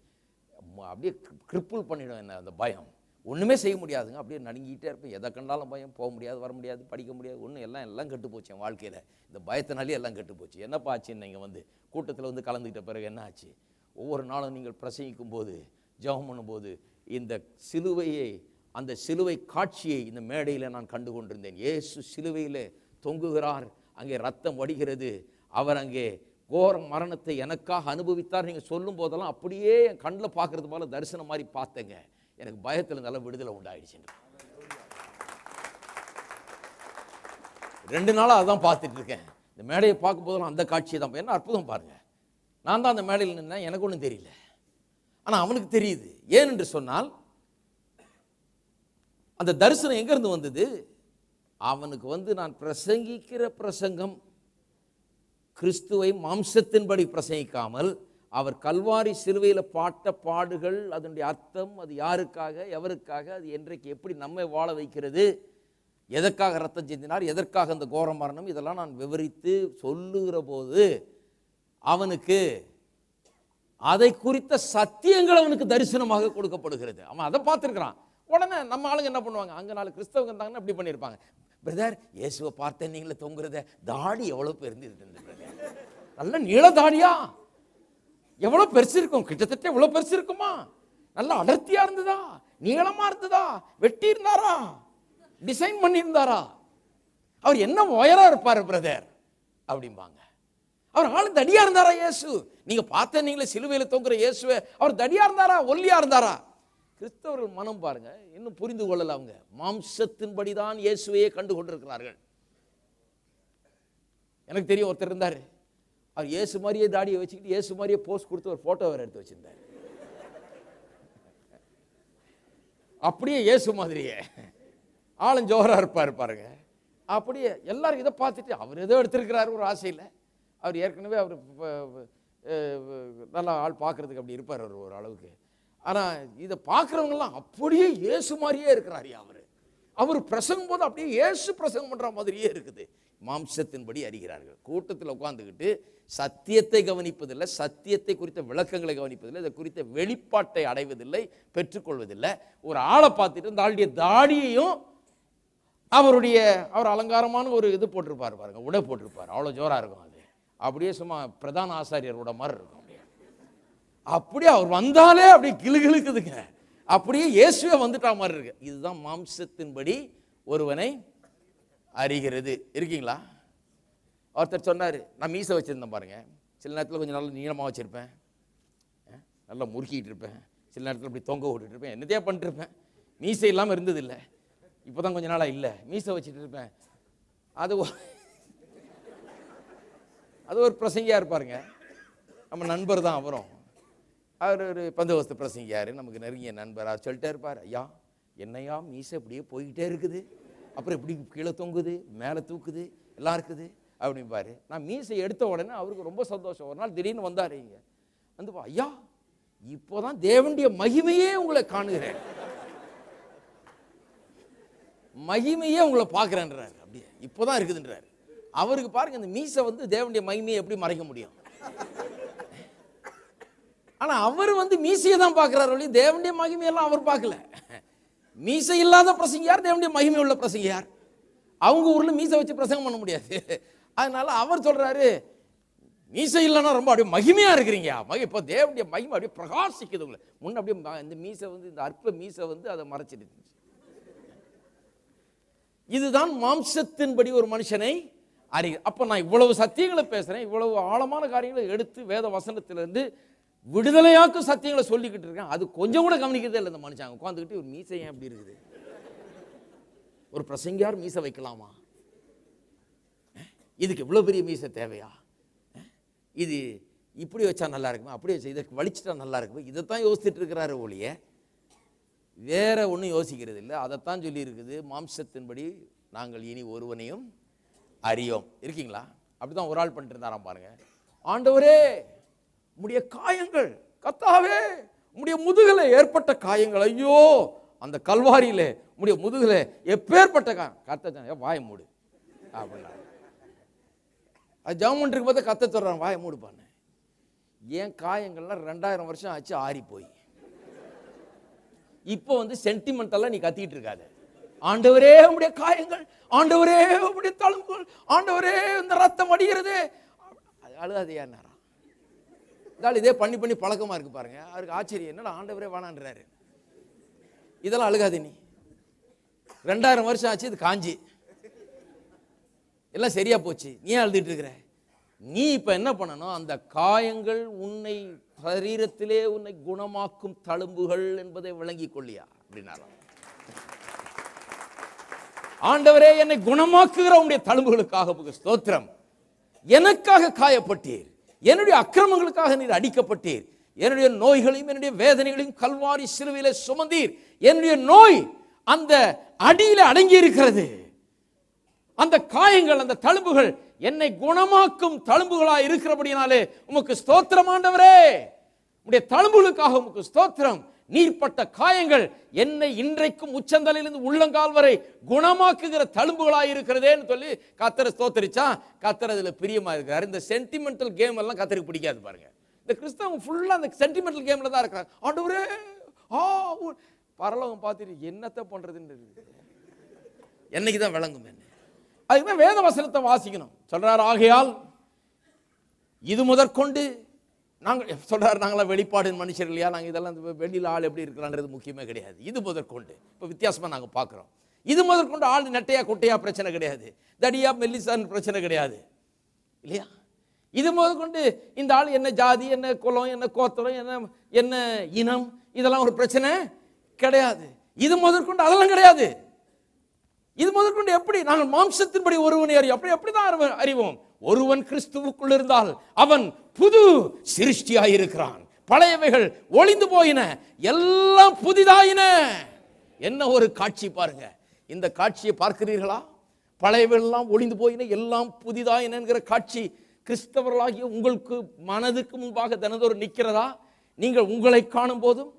கிரிப்புள் பண்ணிடும் என்ன அந்த பயம். ஒன்றுமே செய்ய முடியாதுங்க, அப்படியே நடுங்கிட்டே இருப்பேன், எதை கண்டாலும் பயம், போக முடியாது, வர முடியாது, படிக்க முடியாது, ஒன்றும் எல்லாம் கெட்டு போச்சு என் வாழ்க்கையில். இந்த பயத்தினாலே எல்லாம் கெட்டு போச்சு. என்னப்பா ஆச்சுன்னு நீங்கள் வந்து கூட்டத்தில் வந்து கலந்துக்கிட்ட பிறகு என்ன ஆச்சு? ஒவ்வொரு நாளும் நீங்கள் பிரசங்கிக்கும் போது, ஜெபம் பண்ணும்போது, இந்த சிலுவையை, அந்த சிலுவை காட்சியை இந்த மேடையில் நான் கண்டு கொண்டிருந்தேன். இயேசு சிலுவையில் தொங்குகிறார், அங்கே ரத்தம் வடிகிறது, அவர் அங்கே கோர மரணத்தை எனக்காக அனுபவித்தார். நீங்கள் சொல்லும் போதெல்லாம் அப்படியே என் கண்ணில் பார்க்கறது போல தரிசனம் மாதிரி பார்த்தேங்க. எனக்கு பயத்தில் நல்ல விடுதலை உண்டாயிடுச்சு. 2 நாளாக அதான் பார்த்துட்டு இருக்கேன். இந்த மேடையை பார்க்கும் போதெல்லாம் அந்த காட்சியை தான். என்ன அற்புதம் பாருங்க. நான் தான் அந்த மேடையில் நின்னேன், எனக்கு ஒன்றும் தெரியல, ஆனால் அவனுக்கு தெரியுது. ஏன் என்று சொன்னால், அந்த தரிசனம் எங்கிருந்து வந்தது? அவனுக்கு வந்து நான் பிரசங்கிக்கிற பிரசங்கம் கிறிஸ்துவை மாம்சத்தின்படி பிரசங்கிக்காமல், அவர் கல்வாரி சிலுவையில் பாட்ட பாடுகள், அதனுடைய அர்த்தம், அது யாருக்காக, எவருக்காக, அது என்றைக்கு எப்படி நம்மை வாழ வைக்கிறது, எதற்காக ரத்தம் சிந்தினார், எதற்காக அந்த கோர மரணம், இதெல்லாம் நான் விவரித்து சொல்லுகிற போது அவனுக்கு அதை குறித்த சத்தியங்கள் அவனுக்கு தரிசனமாக கொடுக்கப்படுகிறது. அவன் அதை பார்த்துருக்கிறான். உடனே நம்ம ஆளுங்க என்ன பண்ணுவாங்க, அங்கே 4 கிறிஸ்தவங்க இருந்தாங்கன்னா அப்படி பண்ணியிருப்பாங்க. பிரதர், இயேசுவை பார்த்தேன் நீங்களே தொங்குறத, தாடி எவ்வளோ பெருந்திருக்கு, நல்ல நீள தாடியா, எவ்வளோ பெருசு இருக்கும், கிட்டத்தட்ட எவ்வளோ பெருசு இருக்குமா, நல்லா அடர்த்தியா இருந்ததா, நீளமா இருந்ததா, வெட்டி இருந்தாரா, டிசைன் பண்ணியிருந்தாரா, அவர் என்ன உயரா இருப்பார் பிரதர் அப்படிம்பாங்க. அவர் ஆளு தடியா இருந்தாரா இயேசு, நீங்க பார்த்த நீங்களே சிலுவையில் தொங்குற இயேசுவை, அவர் தடியா இருந்தாரா, ஒல்லியா இருந்தாரா? கிறிஸ்தவர்கள் மனம் பாருங்க, இன்னும் புரிந்து கொள்ளல. அவங்க மாம்சத்தின்படிதான் இயேசுவையே கண்டு கொண்டிருக்கிறார்கள். எனக்கு தெரியும், ஒருத்தர் இருந்தார், அவர் இயேசு மாதிரியே தாடியை வச்சுக்கிட்டு இயேசு மாதிரியே போஸ்ட் கொடுத்து ஒரு போட்டோ வேற எடுத்து வச்சிருந்தார். அப்படியே இயேசு மாதிரியே ஆளும் ஜோரா இருப்பார் பாருங்க. அப்படியே எல்லாரும் இதை பார்த்துட்டு அவர் ஏதோ எடுத்திருக்கிறாரு ஒரு ஆசையில். அவர் ஏற்கனவே அவர் நல்லா ஆள் பார்க்கறதுக்கு அப்படி இருப்பார் அவர் ஒரு அளவுக்கு. ஆனால் இதை பார்க்குறவங்கலாம் அப்படியே இயேசு மாதிரியே இருக்கிறார். அவர் பிரசங்கம் போது அப்படியே இயேசு பிரசங்கம் பண்ணுற மாதிரியே இருக்குது. மாம்சத்தின்படி அறிகிறார்கள். கூட்டத்தில் உட்காந்துக்கிட்டு சத்தியத்தை கவனிப்பதில்லை, சத்தியத்தை குறித்த விளக்கங்களை கவனிப்பதில்லை, இதை குறித்த வெளிப்பாட்டை அடைவதில்லை, பெற்றுக்கொள்வதில்லை. ஒரு ஆளை பார்த்துட்டு இந்த ஆளுடைய தாடியையும் அவர் அலங்காரமான ஒரு இது போட்டிருப்பார் பாருங்க, உடை போட்டிருப்பார், அவ்வளோ ஜோராக இருக்கும். அது அப்படியே சும்மா பிரதான ஆசாரியரோட மாதிரி இருக்கும். அப்படியே அவர் வந்தாலே அப்படியே கிளுகிழுக்குதுங்க, அப்படியே இயேசுவே வந்துட்டா மாதிரி இருக்கு. இதுதான் மாம்சத்தின்படி ஒருவனை அறிகிறது. இருக்கீங்களா? ஒருத்தர் சொன்னார், நான் மீசை வச்சுருந்தேன் பாருங்க, சில நேரத்தில் கொஞ்சம் நல்லா நீளமாக வச்சுருப்பேன், நல்லா முறுக்கிட்டு இருப்பேன், சில நேரத்தில் இப்படி தொங்க விட்டுட்டு இருப்பேன், என்னத்தையா பண்ணிட்டு இருப்பேன். மீசை இல்லாமல் இருந்ததில்லை, இப்போ தான் கொஞ்ச நாளாக இல்லை, மீசை வச்சுட்டு இருப்பேன். அது ஒரு பிரசங்கியாக இருப்பாருங்க, நம்ம நண்பர் தான் அவரும். அவர் ஒரு பந்தோபஸ்து பிரசங்கியார், நமக்கு நெருங்கிய நண்பர். அவர் சொல்லிட்டே இருப்பார், ஐயா என்னையா மீசை இப்படியே போய்கிட்டே இருக்குது, அப்புறம் இப்படி கீழே தொங்குது, மேலே தூக்குது, எல்லாம் இருக்குது அப்படிம்பாரு. நான் மீசை எடுத்த உடனே அவருக்கு ரொம்ப சந்தோஷம். ஒரு நாள் திடீர்னு வந்தார் இங்கே வந்து, ஐயா இப்போதான் தேவனுடைய மகிமையே உங்களை காணுகிறேன், மகிமையே உங்களை பார்க்குறேன்றாரு. அப்படியே இப்போதான் இருக்குதுன்றாரு. அவருக்கு பாருங்க இந்த மீசை வந்து தேவனுடைய மகிமையை எப்படி மறைக்க முடியும்? ஆனா அவர் வந்து மீசையை தான் பார்க்கிறார் ஒழிய தேவனுடைய மகிமையெல்லாம் அவர் பார்க்கல. மீசை இல்லாத பிரசங்கியார், தேவனுடைய மகிமை உள்ள பிரசங்கியார். அவங்க ஊர்ல மீசை வச்சு பிரசங்கம் பண்ண முடியாது. அதனால அவர் சொல்றாரு, மீசை இல்லைன்னா ரொம்ப அப்படியே மகிமையா இருக்கிறீங்க, இப்போ தேவனுடைய மகிமை அப்படியே பிரகாசிக்குது உங்களை. முன்ன அப்படியே இந்த மீசை வந்து, இந்த அற்ப மீசை வந்து அதை மறைச்சிட்டு. இதுதான் மாம்சத்தின்படி ஒரு மனுஷனை அறிய. அப்ப நான் இவ்வளவு சத்தியங்களை பேசுறேன், இவ்வளவு ஆழமான காரியங்களை எடுத்து வேத வசனத்திலிருந்து விடுதலையாக்கும் சத்தியங்களை சொல்லிக்கிட்டு இருக்கேன். அது கொஞ்சம் கூட கவனிக்கிறதே இல்லை இந்த மனுஷன். உட்காந்துக்கிட்டு ஒரு மீசை ஏன் அப்படி இருக்குது, ஒரு பிரசங்கியார் மீசை வைக்கலாமா, இதுக்கு இவ்வளவு பெரிய மீசை தேவையா, இது இப்படி வச்சா நல்லா இருக்குமா, அப்படி வச்சா இதை வலிச்சுட்டா நல்லா இருக்குமா, இதைத்தான் யோசிச்சுட்டு இருக்கிறாரு ஒழிய வேற ஒன்றும் யோசிக்கிறது இல்லை. அதைத்தான் சொல்லி இருக்குது, மாம்சத்தின்படி நாங்கள் இனி ஒருவனையும் அறியோம். இருக்கீங்களா? அப்படிதான் ஒரு ஆள் பண்ணிட்டு இருந்தாராம் பாருங்க. ஆண்டவரே உம்முடைய காயங்கள், கர்த்தாவே உம்முடைய முதுகுல ஏற்பட்ட காயங்கள், ஐயோ அந்த கல்வாரியில உம்முடைய முதுகுல எப்பேற்பட்ட கர்த்தர் வாய மூடு அப்படின்னா, அது ஜெபம் இருக்கும் போது கத்த சொல்றான் வாய மூடுப்பான்னு. ஏன் காயங்கள்லாம் 2000 வருஷம் ஆச்சு ஆறி போய். இப்போ வந்து சென்டிமெண்டெல்லாம் நீ கத்திட்டு இருக்காது. ஆண்டவரே உம்முடைய காயங்கள், ஆண்டவரே உம்முடைய தழும்புகள், ஆண்டவரே இந்த ரத்தம் வடிகிறது, அழுகாதையா நேரம். இதே பண்ணி பண்ணி பழக்கமா இருக்கு பாருங்க. அவருக்கு ஆச்சரியம், என்னடா ஆண்டவரே வேணான்றாரு. இதெல்லாம் அழுகாதே நீ, 2000 வருஷம் ஆச்சு இது காஞ்சி, எல்லாம் சரியா போச்சு, நீ ஏன் அழுதுட்டு இருக்கிற? நீ இப்ப என்ன பண்ணணும், அந்த காயங்கள் உன்னை சரீரத்திலே உன்னை குணமாக்கும் தழும்புகள் என்பதை விளங்கி கொள்ளியா அப்படின்னாலும். ஆண்டவரே என்னை குணமாக்குகிற உன்னுடைய தழும்புகளுக்காக ஸ்தோத்திரம். எனக்காக காயப்பட்டீர், என்னுடைய அக்கிரமங்களுக்காக நீர் அடிக்கப்பட்டீர், என்னுடைய நோய்களையும் என்னுடைய வேதனைகளையும் கல்வாரி சிலுவையிலே சுமந்தீர். என்னுடைய நோய் அந்த அடியில அடங்கி இருக்கிறது. அந்த காயங்கள், அந்த தழும்புகள் என்னை குணமாக்கும் தழும்புகளாய் இருக்கிறபடினாலே உமக்கு ஸ்தோத்திரம் ஆண்டவரே. உம்முடைய தழும்புகளுக்காக உமக்கு ஸ்தோத்திரம். நீர்ப்பட்ட காயங்கள் என்னை இன்றைக்கும் உச்சந்தலையிலிருந்து உள்ளங்கால் வரை குணமாக்குகிற தழும்புகளாய் இருக்கிறதேன்னு சொல்லி கர்த்தரை ஸ்தோத்திரிச்சா, கர்த்தர் அதுல பிரியமா இருக்கிறார். இந்த சென்டிமெண்டல் கேம் எல்லாம் கர்த்தருக்கு பிடிக்காது பாருங்க. இந்த கிறிஸ்தவம் ஃபுல்லா அந்த சென்டிமெண்டல் கேம்ல தான் இருக்கிறாங்க. ஆண்டவரே பரலோகம் பார்த்துட்டு என்னத்தை பண்றதுன்னு என்னைக்குதான் விளங்கும். என்ன அதுதான் வேத வசனத்தை வாசிக்கணும் சொல்றாரு. ஆகையால் இது முதற்கொண்டு நாங்கள் சொல்றாரு, நாங்களாம் வெளிப்பாடு மனுஷர் இல்லையா, நாங்கள் இதெல்லாம் வெளியில் ஆள் எப்படி இருக்கிறான்றது முக்கியமே கிடையாது. இது முதற்கொண்டு இப்போ வித்தியாசமா நாங்கள் பார்க்குறோம். இது முதற்கொண்டு ஆள் நெட்டையா குட்டையா பிரச்சனை கிடையாது, தடியா மெல்லிசான்னு பிரச்சனை கிடையாது இல்லையா. இது முதற்கொண்டு இந்த ஆள் என்ன ஜாதி, என்ன குலம், என்ன கோத்திரம், என்ன இனம், இதெல்லாம் ஒரு பிரச்சனை கிடையாது. இது முதற்கொண்டு அதெல்லாம் கிடையாது. இது முதற்கொண்டு எப்படி நாங்கள் மாம்சத்தின்படி ஒருவனை அறிவோம். அப்படி எப்படிதான் அறிவோம்? ஒருவன் கிறிஸ்துவுக்குள் இருந்தால் அவன் புது சிருஷ்டியாயிருக்கிறான், பழையவைகள் ஒளிந்து போயின, எல்லாம் புதிதாயின. என்ன ஒரு காட்சி பாருங்க. இந்த காட்சியை பார்க்கிறீர்களா? பழையவைகள் எல்லாம் ஒளிந்து போயின, எல்லாம் புதிதாயின என்கிற காட்சி கிறிஸ்தவர்களாகிய உங்களுக்கு மனதுக்கு முன்பாக தினந்தோறும் நிற்கிறதா? நீங்கள் உங்களை காணும் போதும்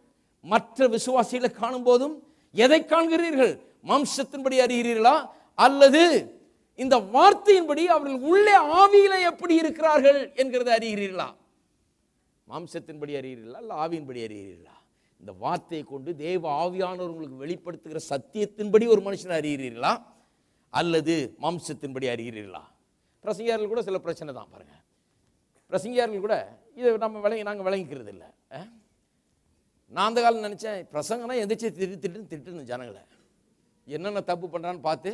மற்ற விசுவாசிகளை காணும் போதும் எதை காண்கிறீர்கள்? மாம்சத்தின்படி அறிகிறீர்களா அல்லது இந்த வார்த்தையின்படி அவர்கள் உள்ளே ஆவியில எப்படி இருக்கிறார்கள் என்கிறத அறிகிறீர்களா? மாம்சத்தின்படி அறிகிறீர்களா அல்ல ஆவியின்படி அறிகிறீர்களா? இந்த வார்த்தையை கொண்டு தேவ ஆவியானவர் உங்களுக்கு வெளிப்படுத்துகிற சத்தியத்தின்படி ஒரு மனுஷனை அறிகிறீர்களா அல்லது மாம்சத்தின்படி அறிகிறீர்களா? பிரசங்கியார்கள் கூட சில பிரச்சனை தான் பாருங்க. பிரசங்கியார்கள் கூட இதை நாங்கள் விளங்கிக்கிறது இல்லை. நான் அந்த காலம் நினைச்சேன், பிரசங்கன்னா எந்திரிச்சு திட்டுன்னு ஜனங்களை என்னென்ன தப்பு பண்ணுறான்னு பார்த்து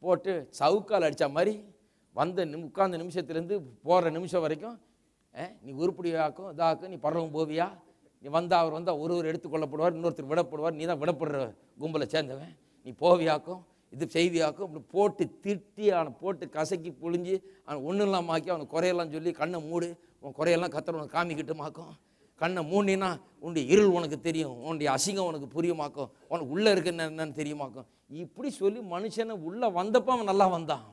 போட்டு சவுக்கால் அடித்த மாதிரி வந்த உட்கார்ந்த நிமிஷத்துலேருந்து போகிற நிமிஷம் வரைக்கும் நீ உருப்படியாக்கும் இதாக்கும், நீ பரவும் போவியா, நீ வந்தால் அவர் வந்தால் ஒருவர் எடுத்துக்கொள்ளப்படுவார், இன்னொருத்தர் விடப்படுவார், நீ தான் விடப்படுற கும்பலை சேர்ந்தவன், நீ போவியாக்கும் இது செய்வியாக்கும் இப்படி போட்டு திட்டி அவனை போட்டு கசக்கி புழிஞ்சு அவனை ஒன்றும் இல்லாமல் ஆக்கி அவனை குறையெல்லாம் சொல்லி கண்ணை மூடு, உன் குறையெல்லாம் கத்துறவனை காமிக்கிட்டுமாக்கும், கண்ணை மூடினா உன்னுடைய இருள் உனக்கு தெரியும், உன்னுடைய அசிங்கம் உனக்கு புரியுமாக்கும், உனக்கு உள்ளே இருக்குன்னு என்னன்னு தெரியுமாக்கும். இப்படி சொல்லி மனுஷனை உள்ளே வந்தப்போ அவன் நல்லா வந்தான்,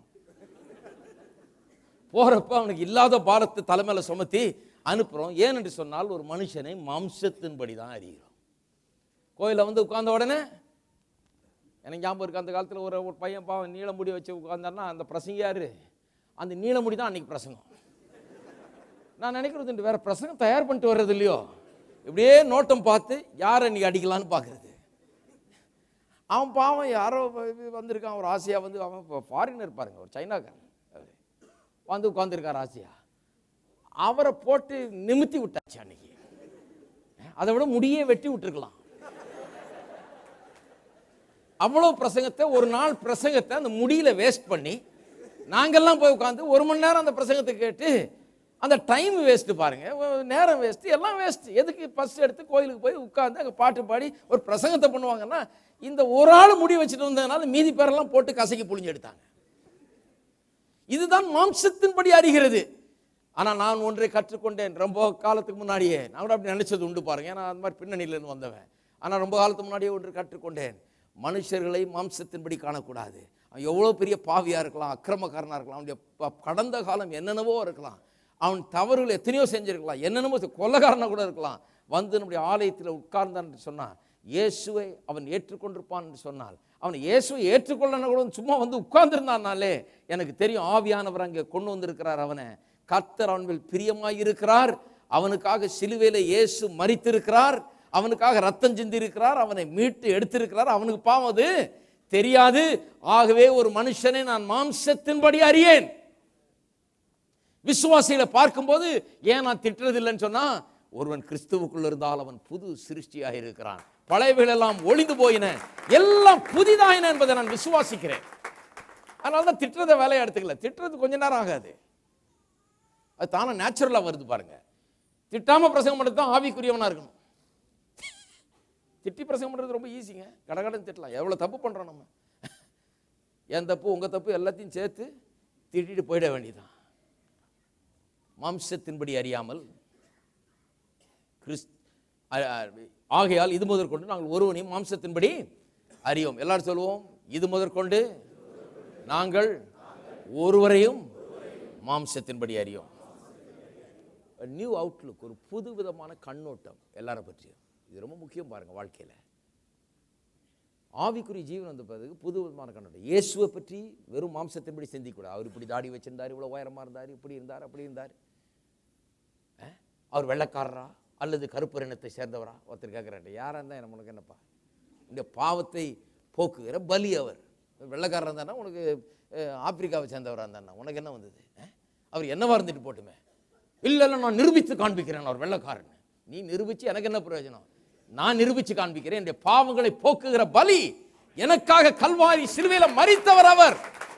போகிறப்ப அவனுக்கு இல்லாத பாரத்தை தலைமையில சுமத்தி அனுப்புகிறோம். ஏனென்று சொன்னால் ஒரு மனுஷனை மாம்சத்தின்படி தான் அறிகிறோம். கோயிலில் வந்து உட்கார்ந்த உடனே எனக்கு ஞாபகம் இருக்குது, அந்த காலத்தில் ஒரு பையன் பாவம் நீளமுடி வச்சு உட்கார்ந்தாருன்னா அந்த பிரசங்க யாரு, அந்த நீளமுடி தான் அன்றைக்கி பிரசங்கம். நான் நினைக்கிறது வேறு பிரசங்கம் தயார் பண்ணிட்டு வர்றது இல்லையோ, இப்படியே நோட்டம் பார்த்து யாரை நீ அடிக்கலான்னு பார்க்குறது. அவன் பாவம் யாரோ வந்திருக்கான் ஒரு ஆசையாக வந்து, அவன் இப்போ ஃபாரினர் பாருங்க, ஒரு சைனாக்காரன் வந்து உட்காந்துருக்கார் ஆசையா, அவரை போட்டு நிமித்தி விட்டாச்சு அன்னைக்கு. அதை விட முடியே வெட்டி விட்டுருக்கலாம். அவ்வளோ பிரசங்கத்தை ஒரு நாள் பிரசங்கத்தை அந்த முடியில வேஸ்ட் பண்ணி நாங்கெல்லாம் போய் உட்காந்து 1 மணி நேரம் அந்த பிரசங்கத்தை கேட்டு அந்த டைம் வேஸ்ட் பாருங்க, நேரம் வேஸ்ட், எல்லாம் வேஸ்ட். எதுக்கு பஸ் எடுத்து கோயிலுக்கு போய் உட்காந்து அங்கே பாட்டு பாடி ஒரு பிரசங்கத்தை பண்ணுவாங்கன்னா, இந்த ஒரு ஆள் முடி வச்சுட்டு வந்ததுனால மீதி பேரெல்லாம் போட்டு கசக்கி புழிஞ்சு எடுத்தாங்க. இதுதான் மாம்சத்தின்படி அறிகிறது. ஆனால் நான் ஒன்றை கற்றுக்கொண்டேன் ரொம்ப காலத்துக்கு முன்னாடியே. நான் கூட அப்படி நினைச்சது உண்டு பாருங்க, ஏன்னா அந்த மாதிரி பின்னணியிலேருந்து வந்தவன். ஆனால் ரொம்ப காலத்துக்கு முன்னாடியே ஒன்று கற்றுக்கொண்டேன், மனுஷர்களை மாம்சத்தின்படி காணக்கூடாது. அவன் எவ்வளோ பெரிய பாவியாக இருக்கலாம், அக்கிரமக்காரனாக இருக்கலாம், அவனுடைய கடந்த காலம் என்னென்னவோ இருக்கலாம், அவன் தவறுகள் எத்தனையோ செஞ்சிருக்கலாம், என்னென்னமோ கொலைகாரனாக கூட இருக்கலாம். வந்து நம்முடைய ஆலயத்தில் உட்கார்ந்தான் சொன்னால் இயேசுவை அவன் ஏற்றுக்கொண்டிருப்பான் என்று சொன்னால், அவனை இயேசுவை ஏற்றுக்கொள்ளன கூட சும்மா வந்து உட்கார்ந்துருந்தானாலே எனக்கு தெரியும் ஆவியானவர் அங்கே கொண்டு வந்திருக்கிறார். அவனை கர்த்தர் அவன் பிரியமாய் இருக்கிறார், அவனுக்காக சிலுவையில இயேசு மரித்திருக்கிறார், அவனுக்காக ரத்தம் சிந்தி இருக்கிறார், அவனை மீட்டு எடுத்திருக்கிறார். அவனுக்கு பாவம் அது தெரியாது. ஆகவே ஒரு மனுஷனை நான் மாம்சத்தின்படி அறியேன். விசுவாசிகளை பார்க்கும்போது ஏன் நான் திட்டுறது இல்லைன்னு சொன்னா, ஒருவன் கிறிஸ்துவுக்குள் இருந்தால் அவன் புது சிருஷ்டியாக இருக்கிறான், பழையவைகள் எல்லாம் ஒளிந்து போயின, எல்லாம் புதிதாயின என்பதை நான் விசுவாசிக்கிறேன். அதனால்தான் திட்டுறதை வேலையை எடுத்துக்கல. திட்டுறது கொஞ்ச நேரம் ஆகாது, அது தானே நேச்சுரலாக வருது பாருங்க. திட்டாம பிரசங்கம் பண்ணுறது தான் ஆவிக்குரியவனா இருக்கணும். திட்டி பிரசங்கம் பண்ணுறது ரொம்ப ஈஸிங்க, கடகடன்னு திட்டலாம். எவ்வளோ தப்பு பண்ணுறோம் நம்ம, என் தப்பு உங்கள் தப்பு எல்லாத்தையும் சேர்த்து திட்டிட்டு போயிட வேண்டியதான். மாம்சத்தின்படி அறியாமல் ஆகையால் இது முதற்கொண்டு நாங்கள் ஒருவனையும் மாம்சத்தின்படி அறியோம். எல்லாரும் சொல்லுவோம், இது முதற்கொண்டு நாங்கள் ஒருவரையும் மாம்சத்தின்படி அறியோம். நியூ அவுட்லுக், ஒரு புது விதமான கண்ணோட்டம் எல்லாரும் பற்றியும். இது ரொம்ப முக்கியம் பாருங்க வாழ்க்கையில். ஆவிக்குரிய ஜீவன் வந்த பிறகு புது விதமான கண்ணோட்டம். இயேசுவை பற்றி வெறும் மாம்சத்தின்படி சிந்திக்கூடாது. அவர் இப்படி தாடி வச்சிருந்தார், இவ்வளோ உயரமாக இருந்தார், இப்படி இருந்தார், அப்படி இருந்தார். அவர் வெள்ளைக்காரரா அல்லது கருப்பு இனத்தை சேர்ந்தவரா? ஒருத்தர் கேட்குறாரு, யாராக இருந்தால் உனக்கு என்னப்பா? இந்த பாவத்தை போக்குகிற பலி அவர். வெள்ளைக்காரராக இருந்தானா உனக்கு ஆப்பிரிக்காவை சேர்ந்தவராக இருந்தானா உனக்கு என்ன வந்தது? அவர் என்னவா இருந்துட்டு போட்டுமே. இல்லை நான் நிரூபித்து காண்பிக்கிறேன் அவர் வெள்ளைக்காரன். நீ நிரூபித்து எனக்கு என்ன பிரயோஜனம்? நான் நிரூபித்து காண்பிக்கிறேன், என்னுடைய பாவங்களை போக்குகிற பலி எனக்காக கல்வாரி சிலுவையில் மரித்தவர் அவர்.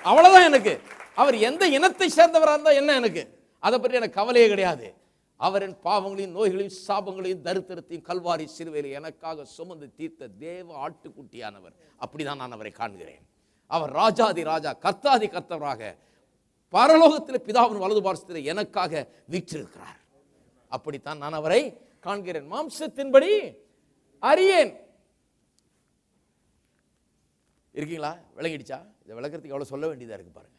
அவ்வளவுதான் எனக்கு. அவர் எந்த இனத்தை சேர்ந்தவராக இருந்தால் என்ன எனக்கு? அதை பற்றி எனக்கு கவலையே கிடையாது. அவரின் பாவங்களையும் நோய்களையும் சாபங்களையும் தரித்திரத்தையும் கல்வாரி சிலுவையில் எனக்காக சுமந்து தீர்த்த தேவ ஆட்டுக்குட்டியானவர். அப்படிதான் நான் அவரை காண்கிறேன். அவர் ராஜாதி ராஜா, கர்த்தாதி கர்த்தவராக பரலோகத்தில் பிதாவின் வலது பார்சத்தில் எனக்காக வீற்றிருக்கிறார். அப்படித்தான் நான் அவரை காண்கிறேன். மாம்சத்தின்படி அறியேன். இருக்கீங்களா? விளங்கிடுச்சா? இதை விளக்கிறதுக்கு எவ்வளவு சொல்ல வேண்டியதா இருக்கு பாருங்க.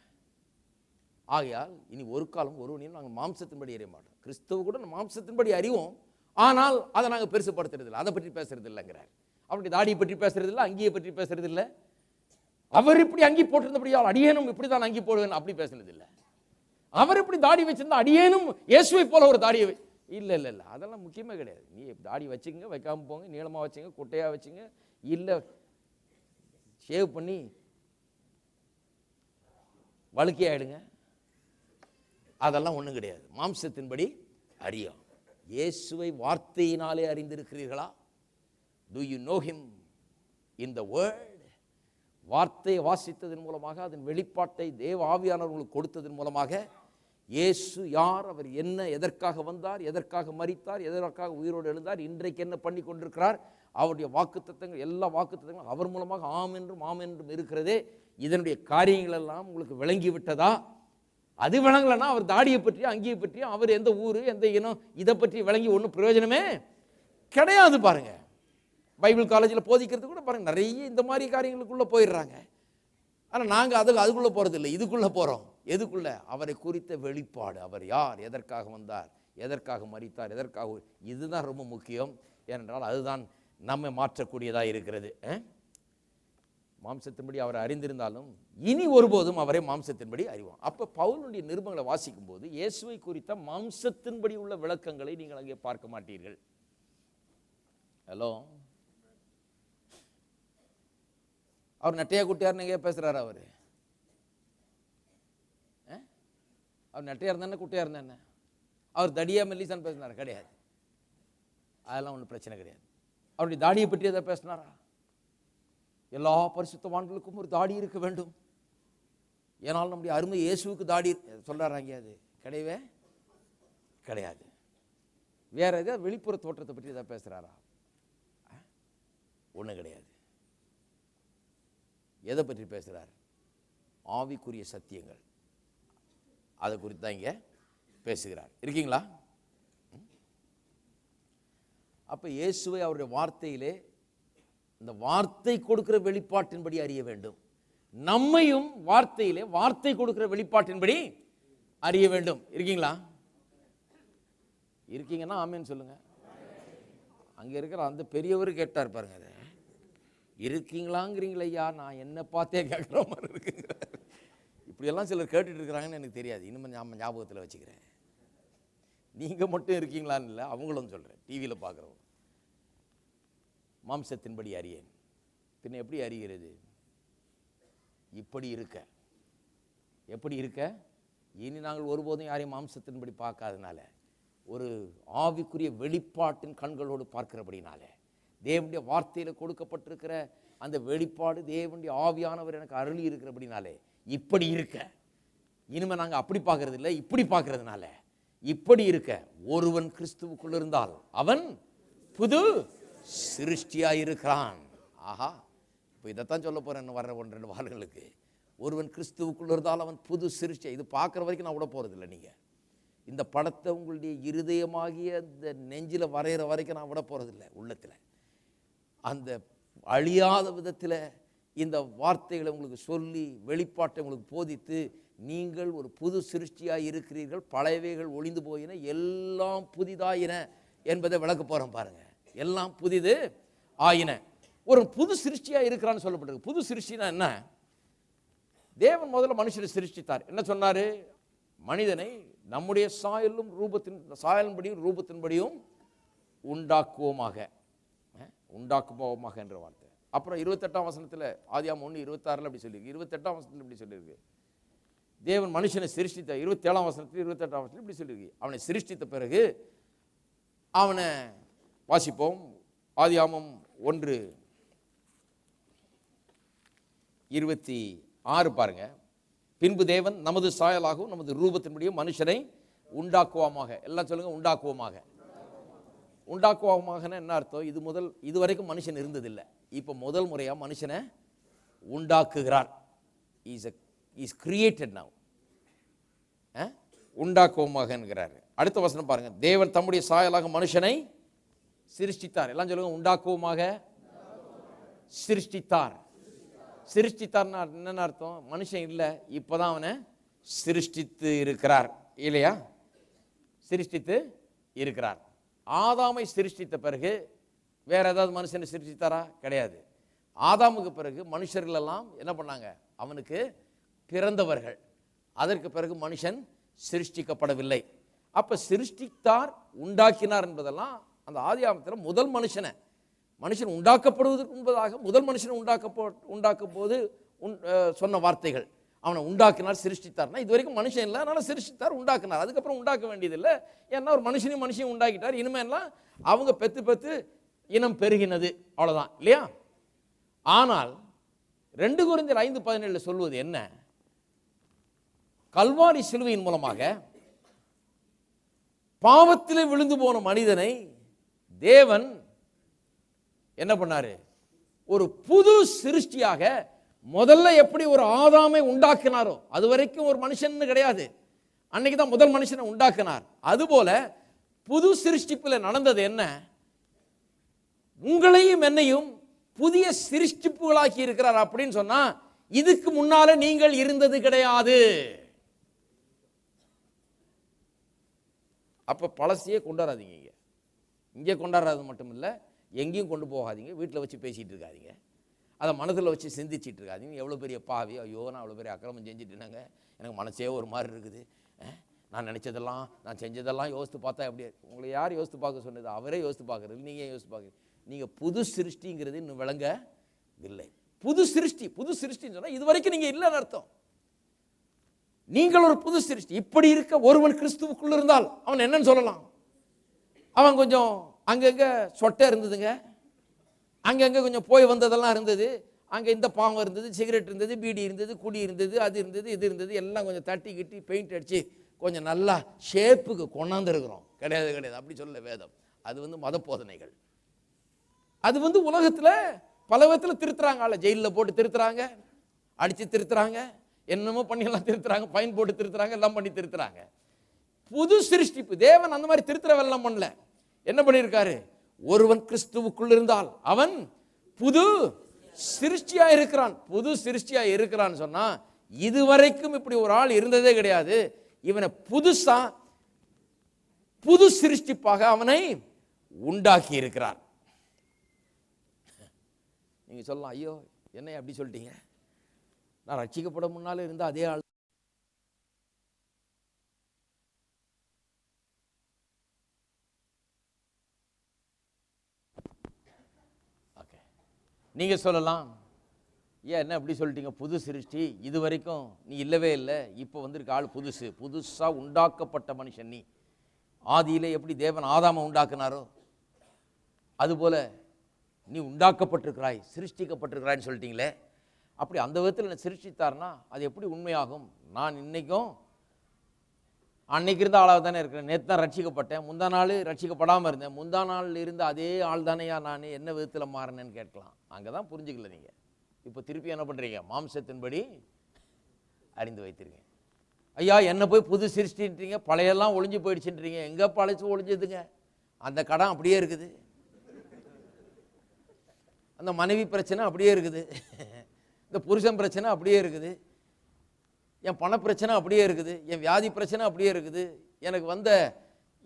ஆகையால் இனி ஒரு காலம் ஒருவனையும் நாங்கள் மாம்சத்தின்படி அறிய மாட்டோம். கிறிஸ்துவ கூட மாம்சத்தின்படி அறிவோம், ஆனால் அதை நாங்கள் பெருசுப்படுத்துறது இல்லை, அதை பற்றி பேசுறது இல்லைங்கிறார். அவருடைய தாடியை பற்றி பேசுறது இல்லை, அங்கியை பற்றி பேசுறது இல்லை. அவர் இப்படி அங்கி போட்டிருந்தபடியால் அடியேனும் இப்படிதான் அங்கி போடுவேன் அப்படி பேசுனது இல்லை. அவர் இப்படி தாடி வச்சிருந்தா அடியேனும் இயேசுவை போல ஒரு தாடியை இல்லை இல்லை இல்லை, அதெல்லாம் முக்கியமே கிடையாது. நீ தாடி வச்சுங்க, வைக்காம போங்க, நீளமாக வச்சுங்க, குட்டையாக வச்சுங்க, இல்லை ஷேவ் பண்ணி வழுக்கி ஆயிடுங்க, அதெல்லாம் ஒன்றும் கிடையாது. மாம்சத்தின்படி அறியும். இயேசுவை வார்த்தையினாலே அறிந்திருக்கிறீர்களா? Do you know him in the word? வார்த்தையை வாசித்ததன் மூலமாக, அதன் வெளிப்பாட்டை தேவ ஆவியானவர்களுக்கு கொடுத்ததன் மூலமாக இயேசு யார், அவர் என்ன, எதற்காக வந்தார், எதற்காக மரித்தார், எதற்காக உயிரோடு எழுந்தார், இன்றைக்கு என்ன பண்ணி கொண்டிருக்கிறார், அவருடைய வாக்குத்தத்தங்கள், எல்லா வாக்குத்தத்தங்களும் அவர் மூலமாக ஆம் என்றும் இருக்கிறதே. இதனுடைய காரியங்கள் எல்லாம் உங்களுக்கு விளங்கி விட்டதா? அது விளங்கலன்னா அவர் தாடியை பற்றியும் அங்கேயை பற்றியும் அவர் எந்த ஊர் எந்த இனம் இதை பற்றி விளங்கி ஒன்றும் பிரயோஜனமே கிடையாது. பாருங்க, பைபிள் காலேஜில் போதிக்கிறது கூட பாருங்க, நிறைய இந்த மாதிரி காரியங்களுக்குள்ளே போயிடுறாங்க. ஆனால் நாங்கள் அதுக்குள்ளே போகிறதில்லை, இதுக்குள்ளே போகிறோம். எதுக்குள்ள? அவரை குறித்த வெளிப்பாடு. அவர் யார், எதற்காக வந்தார், எதற்காக மரித்தார், எதற்காக, இதுதான் ரொம்ப முக்கியம். ஏனென்றால் அதுதான் நம்மை மாற்றக்கூடியதாக இருக்கிறது. மாம்சத்தின்படி அவரை அறிந்திருந்தாலும் இனி ஒருபோதும் அவரை மாம்சத்தின்படி அறிவோம். அப்போ பவுலுடைய நிருபங்களை வாசிக்கும் போது இயேசுவை குறித்த மாம்சத்தின்படி உள்ள விளக்கங்களை நீங்கள் அங்கே பார்க்க மாட்டீர்கள். ஹலோ, அவர் நட்டையா குட்டியார் நீங்க பேசுறாரு. அவர் நட்டையா இருந்தானே குட்டியா இருந்தானே, அவர் தடியா மெல்லிசான் பேசினார்? கிடையாது. அதெல்லாம் ஒன்றும் பிரச்சனை கிடையாது. அவருடைய தாடியை பற்றி எதை பேசினாரா? எல்லா பரிசுத்தவான்களுக்கும் ஒரு தாடி இருக்க வேண்டும், ஏனால் நம்முடைய அருமை இயேசுவுக்கு தாடி சொல்றாங்க. அது கிடையவே கிடையாது. வேற எதாவது வெளிப்புற தோற்றத்தை பற்றி எதாவது பேசுறாரா? ஒன்றும் கிடையாது. எதை பற்றி பேசுகிறார்? ஆவிக்குரிய சத்தியங்கள், அதை குறித்து தான் இங்கே பேசுகிறார். இருக்கீங்களா? அப்போ இயேசுவை அவருடைய வார்த்தையிலே, இந்த வார்த்தை கொடுக்கிற வெளிப்பாட்டின்படி அறிய வேண்டும். நம்மையும் வார்த்தையிலே வார்த்தை கொடுக்கிற வெளிப்பாட்டின்படி அறிய வேண்டும். இருக்கீங்களா? இருக்கீங்கன்னா ஆமேன்னு சொல்லுங்க. அங்கே இருக்கிற அந்த பெரியவர் கேட்டார் பாருங்க, அதை இருக்கீங்களாங்கிறீங்களா ஐயா, நான் என்ன பார்த்தே கேட்குற மாதிரி இருக்குங்க. இப்படியெல்லாம் சிலர் கேட்டுட்டு இருக்கிறாங்கன்னு எனக்கு தெரியாது. இன்னும் ஞாபகத்தில் வச்சுக்கிறேன். நீங்கள் மட்டும் இருக்கீங்களான்னு இல்லை, அவங்களும் சொல்கிறேன். டிவியில் பார்க்குறவங்க மாம்சத்தின்படி அறியேன். பின்ன எப்படி அறிகிறது? இப்படி இருக்க. எப்படி இருக்க? இனி நாங்கள் ஒருபோதும் யாரையும் மாம்சத்தின்படி பார்க்காதனால, ஒரு ஆவிக்குரிய வெளிப்பாட்டின் கண்களோடு பார்க்கிறபடினால, தேவனுடைய வார்த்தையில் கொடுக்கப்பட்டிருக்கிற அந்த வெளிப்பாடு தேவனுடைய ஆவியானவர் எனக்கு அருளி இருக்கிறபடினாலே இப்படி இருக்க. இனிமேல் நாங்கள் அப்படி பார்க்கறது இல்லை, இப்படி பார்க்கறதுனால இப்படி இருக்க. ஒருவன் கிறிஸ்துவுக்குள் இருந்தால் அவன் புது சிருஷ்டியாயிருக்கிறான். ஆஹா, இப்போ இதைத்தான் சொல்ல போறேன் வர்ற 1-2 வாரங்களுக்கு. ஒருவன் கிறிஸ்துவுக்குள் இருந்தால் அவன் புது சிருஷ்டியா. இது பார்க்குற வரைக்கும் நான் விட போகிறதில்லை. நீங்கள் இந்த படத்தை உங்களுடைய இருதயமாகிய இந்த நெஞ்சில் வரைகிற வரைக்கும் நான் விட போகிறதில்லை. உள்ளத்தில் அந்த அழியாத விதத்தில் இந்த வார்த்தைகளை உங்களுக்கு சொல்லி, வெளிப்பாட்டை உங்களுக்கு போதித்து, நீங்கள் ஒரு புது சிருஷ்டியாக இருக்கிறீர்கள், பழையவைகள் ஒளிந்து போயின, எல்லாம் புதிதாயின என்பதை விளக்க போகிறோம் பாருங்க. எல்லாம் புதிது ஆயின. ஒரு புது சிருஷ்டியாக இருக்கிறான்னு சொல்லப்பட்டிருக்கு. புது சிருஷ்டினா என்ன? தேவன் முதல்ல மனுஷனை சிருஷ்டித்தார். என்ன சொன்னார்? மனிதனை நம்முடைய சாயலும் சாயலின்படியும் ரூபத்தின்படியும் உண்டாக்குவோமாக. உண்டாக்குவோமாக என்ற வார்த்தை. அப்புறம் 28ஆம் வசனத்தில், ஆதியாகமம் 1:26 அப்படி சொல்லியிருக்கு. 28ஆம் வசனத்தில் இப்படி சொல்லியிருக்கு. தேவன் மனுஷனை சிருஷ்டித்த 27ஆம் வசனத்தில் 28ஆம் வசனத்தில் இப்படி சொல்லியிருக்கு. அவனை சிருஷ்டித்த பிறகு அவனை வாசிப்போம். ஆதியாகமம் 1:26 பாருங்க. பின்பு தேவன் நமது சாயலாகவும் நமது ரூபத்தின்படியும் மனுஷனை உண்டாக்குவோமாக. எல்லாம் சொல்லுங்க, உண்டாக்குவோமாக. உண்டாக்குவோமாக என்ன அர்த்தம்? இதுவரைக்கும் மனுஷன் இருந்ததில்லை. இப்போ முதல் முறையாக மனுஷனை உண்டாக்குகிறார். Is created now. உண்டாக்குவோமாக என்கிறார். அடுத்த வசனம் பாருங்க. தேவன் தம்முடைய சாயலாக மனுஷனை சிருஷ்டித்தார். எல்லாம் சொல்லுங்க, உண்டாக்குவோமாக சிருஷ்டித்தார். சிருஷ்டித்தார்னா என்னென்ன அர்த்தம்? மனுஷன் இல்லை, இப்போதான் அவனை சிருஷ்டித்து இருக்கிறார். இல்லையா? சிருஷ்டித்து இருக்கிறார். ஆதாமை சிருஷ்டித்த பிறகு வேற ஏதாவது மனுஷனை சிருஷ்டித்தாரா? கிடையாது. ஆதாமுக்கு பிறகு மனுஷர்கள் எல்லாம் என்ன பண்ணாங்க? அவனுக்கு பிறந்தவர்கள். அதற்கு பிறகு மனுஷன் சிருஷ்டிக்கப்படவில்லை. அப்ப சிருஷ்டித்தார், உண்டாக்கினார் என்பதெல்லாம் அந்த ஆதியாகமத்தில் முதல் மனுஷன் உண்டாக்கப்படுவதற்கு முன்பதாக முதல் மனுஷனை உண்டாக்கும் போது சொன்ன வார்த்தைகள். அவனை உண்டாக்கினார், சிருஷ்டித்தார்னா இது வரைக்கும் மனுஷன் இல்லை, அதனால சிருஷ்டித்தார், உண்டாக்கினார். அதுக்கப்புறம் உண்டாக்க வேண்டியதில்லை, ஏன்னா ஒரு மனுஷனையும் உண்டாக்கிட்டார். இனிமேலாம் அவங்க பெத்து இனம் பெருகினது, அவ்வளோதான். இல்லையா? ஆனால் 2 கொரிந்தியர் 5:17 சொல்வது என்ன? கல்வாரி சிலுவையின் மூலமாக பாவத்திலே விழுந்து போன மனிதனை தேவன் என்ன பண்ணாரு? ஒரு புது சிருஷ்டியாக முதல்ல எப்படி ஒரு ஆதாமை உண்டாக்கினாரோ, அது வரைக்கும் ஒரு மனுஷன் கிடையாது, அன்னைக்கு தான் முதல் மனுஷனை உண்டாக்கினார். அதுபோல புது சிருஷ்டிப்பில் நடந்தது என்ன? உங்களையும் என்னையும் புதிய சிருஷ்டிப்புகளாக்கி இருக்கிறார். அப்படின்னு சொன்னா இதுக்கு முன்னால நீங்கள் இருந்தது கிடையாது. அப்ப பழசையே கொண்டாடாதீங்க. இங்கே கொண்டாடுறது மட்டும் இல்லை, எங்கேயும் கொண்டு போகாதீங்க. வீட்டில் வச்சு பேசிட்டு இருக்காதீங்க, அதை மனதில் வச்சு சிந்திச்சிட்டு இருக்காதீங்க. எவ்வளோ பெரிய பாவி, ஐயோ நான் அவ்வளோ பெரிய அக்கிரமம் செஞ்சுட்டுனாங்க, எனக்கு மனசே ஒரு மாதிரி இருக்குது, நான் நினச்சதெல்லாம் நான் செஞ்சதெல்லாம் யோசித்து பார்த்தா எப்படி? உங்களை யார் யோசித்து பார்க்க சொன்னது? அவரே யோசித்து பார்க்குறது, நீங்கள் யோசித்து பார்க்குறது. நீங்கள் புது சிருஷ்டிங்கிறது இன்னும் விளங்க இல்லை. புது சிருஷ்டி, புது சிருஷ்டின்னு சொன்னால் இது வரைக்கும் நீங்கள் இல்லைன்னு அர்த்தம். நீங்கள் ஒரு புது சிருஷ்டி. இப்படி இருக்க ஒருவன் கிறிஸ்துவுக்குள்ள இருந்தால் அவன் என்னன்னு சொல்லலாம்? அவன் கொஞ்சம் அங்கங்க சொட்டை இருந்ததுங்க, அங்கங்க கொஞ்சம் போய் வந்ததெல்லாம் இருந்தது, அங்கே இந்த பாவம் இருந்தது, சிகரெட் இருந்தது, பீடி இருந்தது, குடி இருந்தது, அது இருந்தது, இது இருந்தது, எல்லாம் கொஞ்சம் தட்டி கிட்டி பெயிண்ட் அடித்து கொஞ்சம் நல்லா ஷேப்புக்கு கொண்டாந்துருக்கிறோம். கிடையாது கிடையாது, அப்படி சொல்ல வேதம். அது மத போதனைகள். அது உலகத்தில் பல விதத்தில் திருத்துறாங்க. ஆளை ஜெயிலில் போட்டு திருத்துறாங்க, அடித்து திருத்துறாங்க, என்னமோ பண்ணியெல்லாம் திருத்துறாங்க, ஃபைன் போட்டு திருத்துறாங்க, எல்லாம் பண்ணி திருத்துறாங்க. புது சிருஷ்டிப்பு. தேவன் அந்த மாதிரி திருத்துற வெள்ளம் பண்ணல. என்ன பண்ணியிருக்காரு? ஒருவன் கிறிஸ்துவுக்குள் இருந்தால் அவன் புது சிருஷ்டியா இருக்கிறான். புது சிருஷ்டியா இருக்கிறான்னு சொன்னா இதுவரைக்கும் இப்படி ஒரு ஆள் இருந்ததே கிடையாது. இவனை புதுசா புது சிருஷ்டிப்பாக அவனை உண்டாக்கி இருக்கிறார். நீங்க சொல்லலாம், ஐயோ என்ன அப்படி சொல்லிட்டீங்க, நான் ரட்சிக்கப்பட முன்னால இருந்த அதே ஆள். நீங்க சொல்லலாம், ஏன் என்ன அப்படி சொல்லிட்டீங்க, புது சிருஷ்டி, இது வரைக்கும் நீ இல்லவே இல்லை, இப்போ வந்திருக்க ஆள் புதுசு, புதுசா உண்டாக்கப்பட்ட மனுஷன் நீ. ஆதியிலே எப்படி தேவன் ஆதாமை உண்டாக்குனாரோ அதுபோல நீ உண்டாக்கப்பட்டிருக்கிறாய், சிருஷ்டிக்கப்பட்டிருக்கிறாய்ன்னு சொல்லிட்டீங்களே. அப்படி அந்த விதத்தில் என்ன சிருஷ்டித்தார்னா அது எப்படி உண்மையாகும்? நான் இன்னைக்கும் அன்னைக்கு இருந்த ஆளாக தானே இருக்கிறேன். நேற்று தான் ரட்சிக்கப்பட்டேன், முந்தா நாள் ரட்சிக்கப்படாமல் இருந்தேன், முந்தா நாள் இருந்த அதே ஆள் தானேயா நான், என்ன விதத்தில் மாறினேன்னு கேட்கலாம். அங்கே தான் புரிஞ்சுக்கல நீங்கள். இப்போ திருப்பி என்ன பண்ணுறீங்க? மாம்சத்தின்படி அறிந்து வைத்திருக்கீங்க. ஐயா என்ன போய் புது சிருஷ்டின்றீங்க, பழையெல்லாம் ஒளிஞ்சு போயிடுச்சுன்றீங்க. எங்கே பழைச்சு ஒளிஞ்சதுங்க? அந்த கடன் அப்படியே இருக்குது, அந்த மனைவி பிரச்சனை அப்படியே இருக்குது, இந்த புருஷன் பிரச்சனை அப்படியே இருக்குது, என் பண பிரச்சனை அப்படியே இருக்குது, என் வியாதி பிரச்சனை அப்படியே இருக்குது, எனக்கு வந்த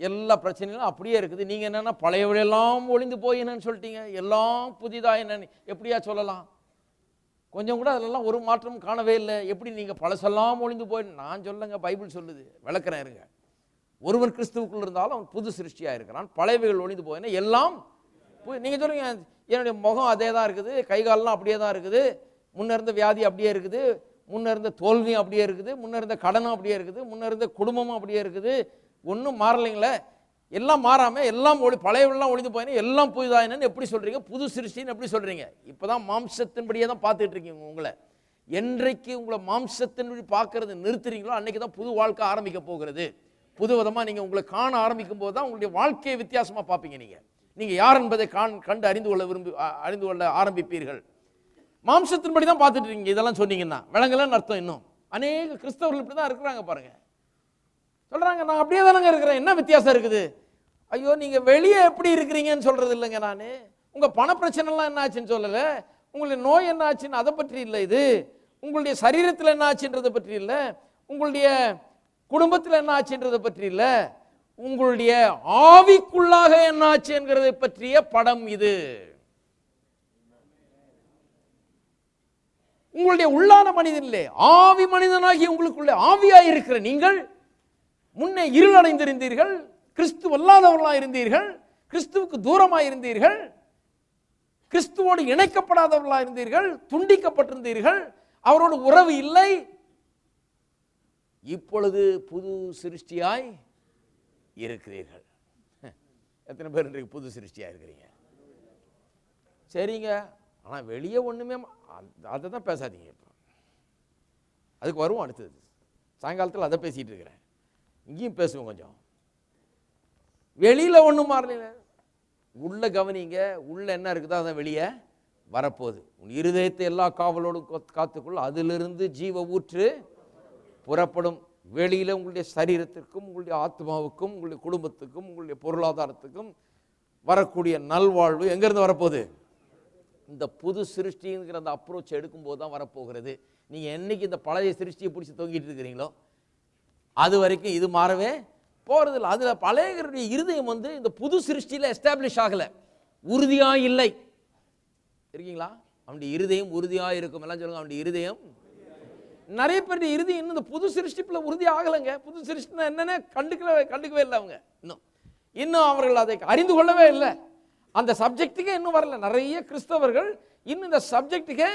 எல்லா பிரச்சனைகளும் அப்படியே இருக்குது. நீங்கள் என்னென்னா பழையவளையெல்லாம் ஒளிந்து போய் என்னன்னு சொல்லிட்டீங்க, எல்லாம் புதிதாக என்னன்னு எப்படியா சொல்லலாம்? கொஞ்சம் கூட அதெல்லாம் ஒரு மாற்றமும் காணவே இல்லை. எப்படி நீங்கள் பழசெல்லாம் ஒளிந்து போய்? நான் சொல்லுங்க, பைபிள் சொல்லுது, விளக்குறேன் இருங்க. ஒருவன் கிறிஸ்துவுக்குள் இருந்தாலும் அவன் புது சிருஷ்டியாக இருக்கிறான், பழையவைகள் ஒளிந்து போயினா எல்லாம். நீங்கள் சொல்லுங்க, என்னுடைய முகம் அதே தான் இருக்குது, கை காலெலாம் அப்படியே தான் இருக்குது, முன்ன இருந்த வியாதி அப்படியே இருக்குது, முன்ன இருந்த தோல்வியும் அப்படியே இருக்குது, முன்ன இருந்த கடனும் அப்படியே இருக்குது, முன்ன இருந்த குடும்பமும் அப்படியே இருக்குது, ஒன்றும் மாறலைங்களே. எல்லாம் மாறாமல் எல்லாம் பழையவெல்லாம் ஒளிந்து போயினா எல்லாம் புதிதாயினு எப்படி சொல்கிறீங்க? புது சிருஷ்டின்னு எப்படி சொல்கிறீங்க? இப்போ தான் மாம்சத்தின்படியே தான் பார்த்துட்டு இருக்கீங்க உங்களை. என்றைக்கு உங்களை மாம்சத்தின்படி பார்க்கறது நிறுத்துறீங்களோ அன்றைக்கி தான் புது வாழ்க்கை ஆரம்பிக்க போகிறது. புது விதமாக நீங்கள் உங்களை காண ஆரம்பிக்கும் போது தான் உங்களுடைய வாழ்க்கையை வித்தியாசமாக பார்ப்பீங்க. நீங்கள் யார் என்பதை கண்டு அறிந்து கொள்ள ஆரம்பிப்பீர்கள். மாம்சத்தின்படி தான் பார்த்துட்டு இருக்கீங்க. இதெல்லாம் சொன்னீங்கன்னா விளங்கலன்னு அர்த்தம். இன்னும் அநேக கிறிஸ்தவர்கள் இப்படி தான் இருக்கிறாங்க பாருங்க. சொல்றாங்க, நான் அப்படியே தானங்க இருக்கிறேன், என்ன வித்தியாசம் இருக்குது? ஐயோ நீங்க வெளியே எப்படி இருக்கிறீங்கன்னு சொல்றது இல்லைங்க. நான் உங்க பண பிரச்சனைலாம் என்ன ஆச்சுன்னு சொல்லலை, உங்களுடைய நோய் என்ன ஆச்சுன்னு அதை பற்றி இல்லை, இது உங்களுடைய சரீரத்தில் என்ன ஆச்சுன்றதை பற்றி இல்லை, உங்களுடைய குடும்பத்தில் என்ன ஆச்சுன்றதை பற்றி இல்லை, உங்களுடைய ஆவிக்குள்ளாக என்ன ஆச்சு என்கிறதை பற்றிய படம் இது. உங்களுடைய உள்ளான மனிதனிலே ஆவி மனிதனாகி உங்களுக்குள்ளே ஆவியாய் இருக்கிற நீங்கள் முன்னே இருளடைந்திருந்தீர்கள், கிறிஸ்து அல்லாதவர்களாக இருந்தீர்கள், கிறிஸ்துவுக்கு தூரமாக இருந்தீர்கள், கிறிஸ்துவோடு இணைக்கப்படாதவர்களாக இருந்தீர்கள், துண்டிக்கப்பட்டிருந்தீர்கள், அவரோடு உறவு இல்லை. இப்பொழுது புது சிருஷ்டியாய் இருக்கிறீர்கள். எத்தனை பேர் இன்றைக்கு புது சிருஷ்டியா இருக்கிறீங்க? சரிங்க, ஆனால் வெளியே ஒன்றுமே அதை தான் பேசாதீங்க. இப்போ அதுக்கு வருவோம் அடுத்தது. சாயங்காலத்தில் அதை பேசிகிட்டு இருக்கிறேன், இங்கேயும் பேசுவோம் கொஞ்சம். வெளியில ஒண்ணும் மாறல, உள்ள கவனிங்க. உள்ள என்ன இருக்குதோ அதான் வெளியே வரப்போகுது. உன் இருதயத்தை எல்லா காவலோடும் காத்துக்கொள்ள, அதிலிருந்து ஜீவ ஊற்று புறப்படும். வெளியில உங்களுடைய சரீரத்திற்கும் உங்களுடைய ஆத்மாவுக்கும் உங்களுடைய குடும்பத்துக்கும் உங்களுடைய பொருளாதாரத்துக்கும் வரக்கூடிய நல்வாழ்வு எங்கிருந்து வரப்போகுது? இந்த புது சிருஷ்டிங்கிற அந்த அப்ரோச் எடுக்கும்போது தான் வரப்போகிறது. நீங்க என்னைக்கு இந்த பழைய சிருஷ்டியை பிடிச்சி தொங்கிட்டு இருக்கிறீங்களோ அது வரைக்கும் இது மாறவே போறதில்லை. அதுல பழையவருடைய இருதயம் இந்த புது சிருஷ்டியில எஸ்டாப்ளிஷ் ஆகல, உறுதியா இல்லை. இருக்கீங்களா? அவனுடைய இருதயம் உறுதியா இருக்கும். எல்லாம் சொல்லுங்க, அவனுடைய இருதயம். நிறைய பேருடைய இருதயம் இன்னும் இந்த புது சிருஷ்டிப்புல உறுதி ஆகலைங்க. புது சிருஷ்டினா என்னன்னு கண்டுக்கவே இல்லை. அவங்க இன்னும் அவர்கள் அதை அறிந்து கொள்ளவே இல்லை. அந்த சப்ஜெக்டுக்கே இன்னும் வரல. நிறைய கிறிஸ்தவர்கள் இன்னும் இந்த சப்ஜெக்டுக்கே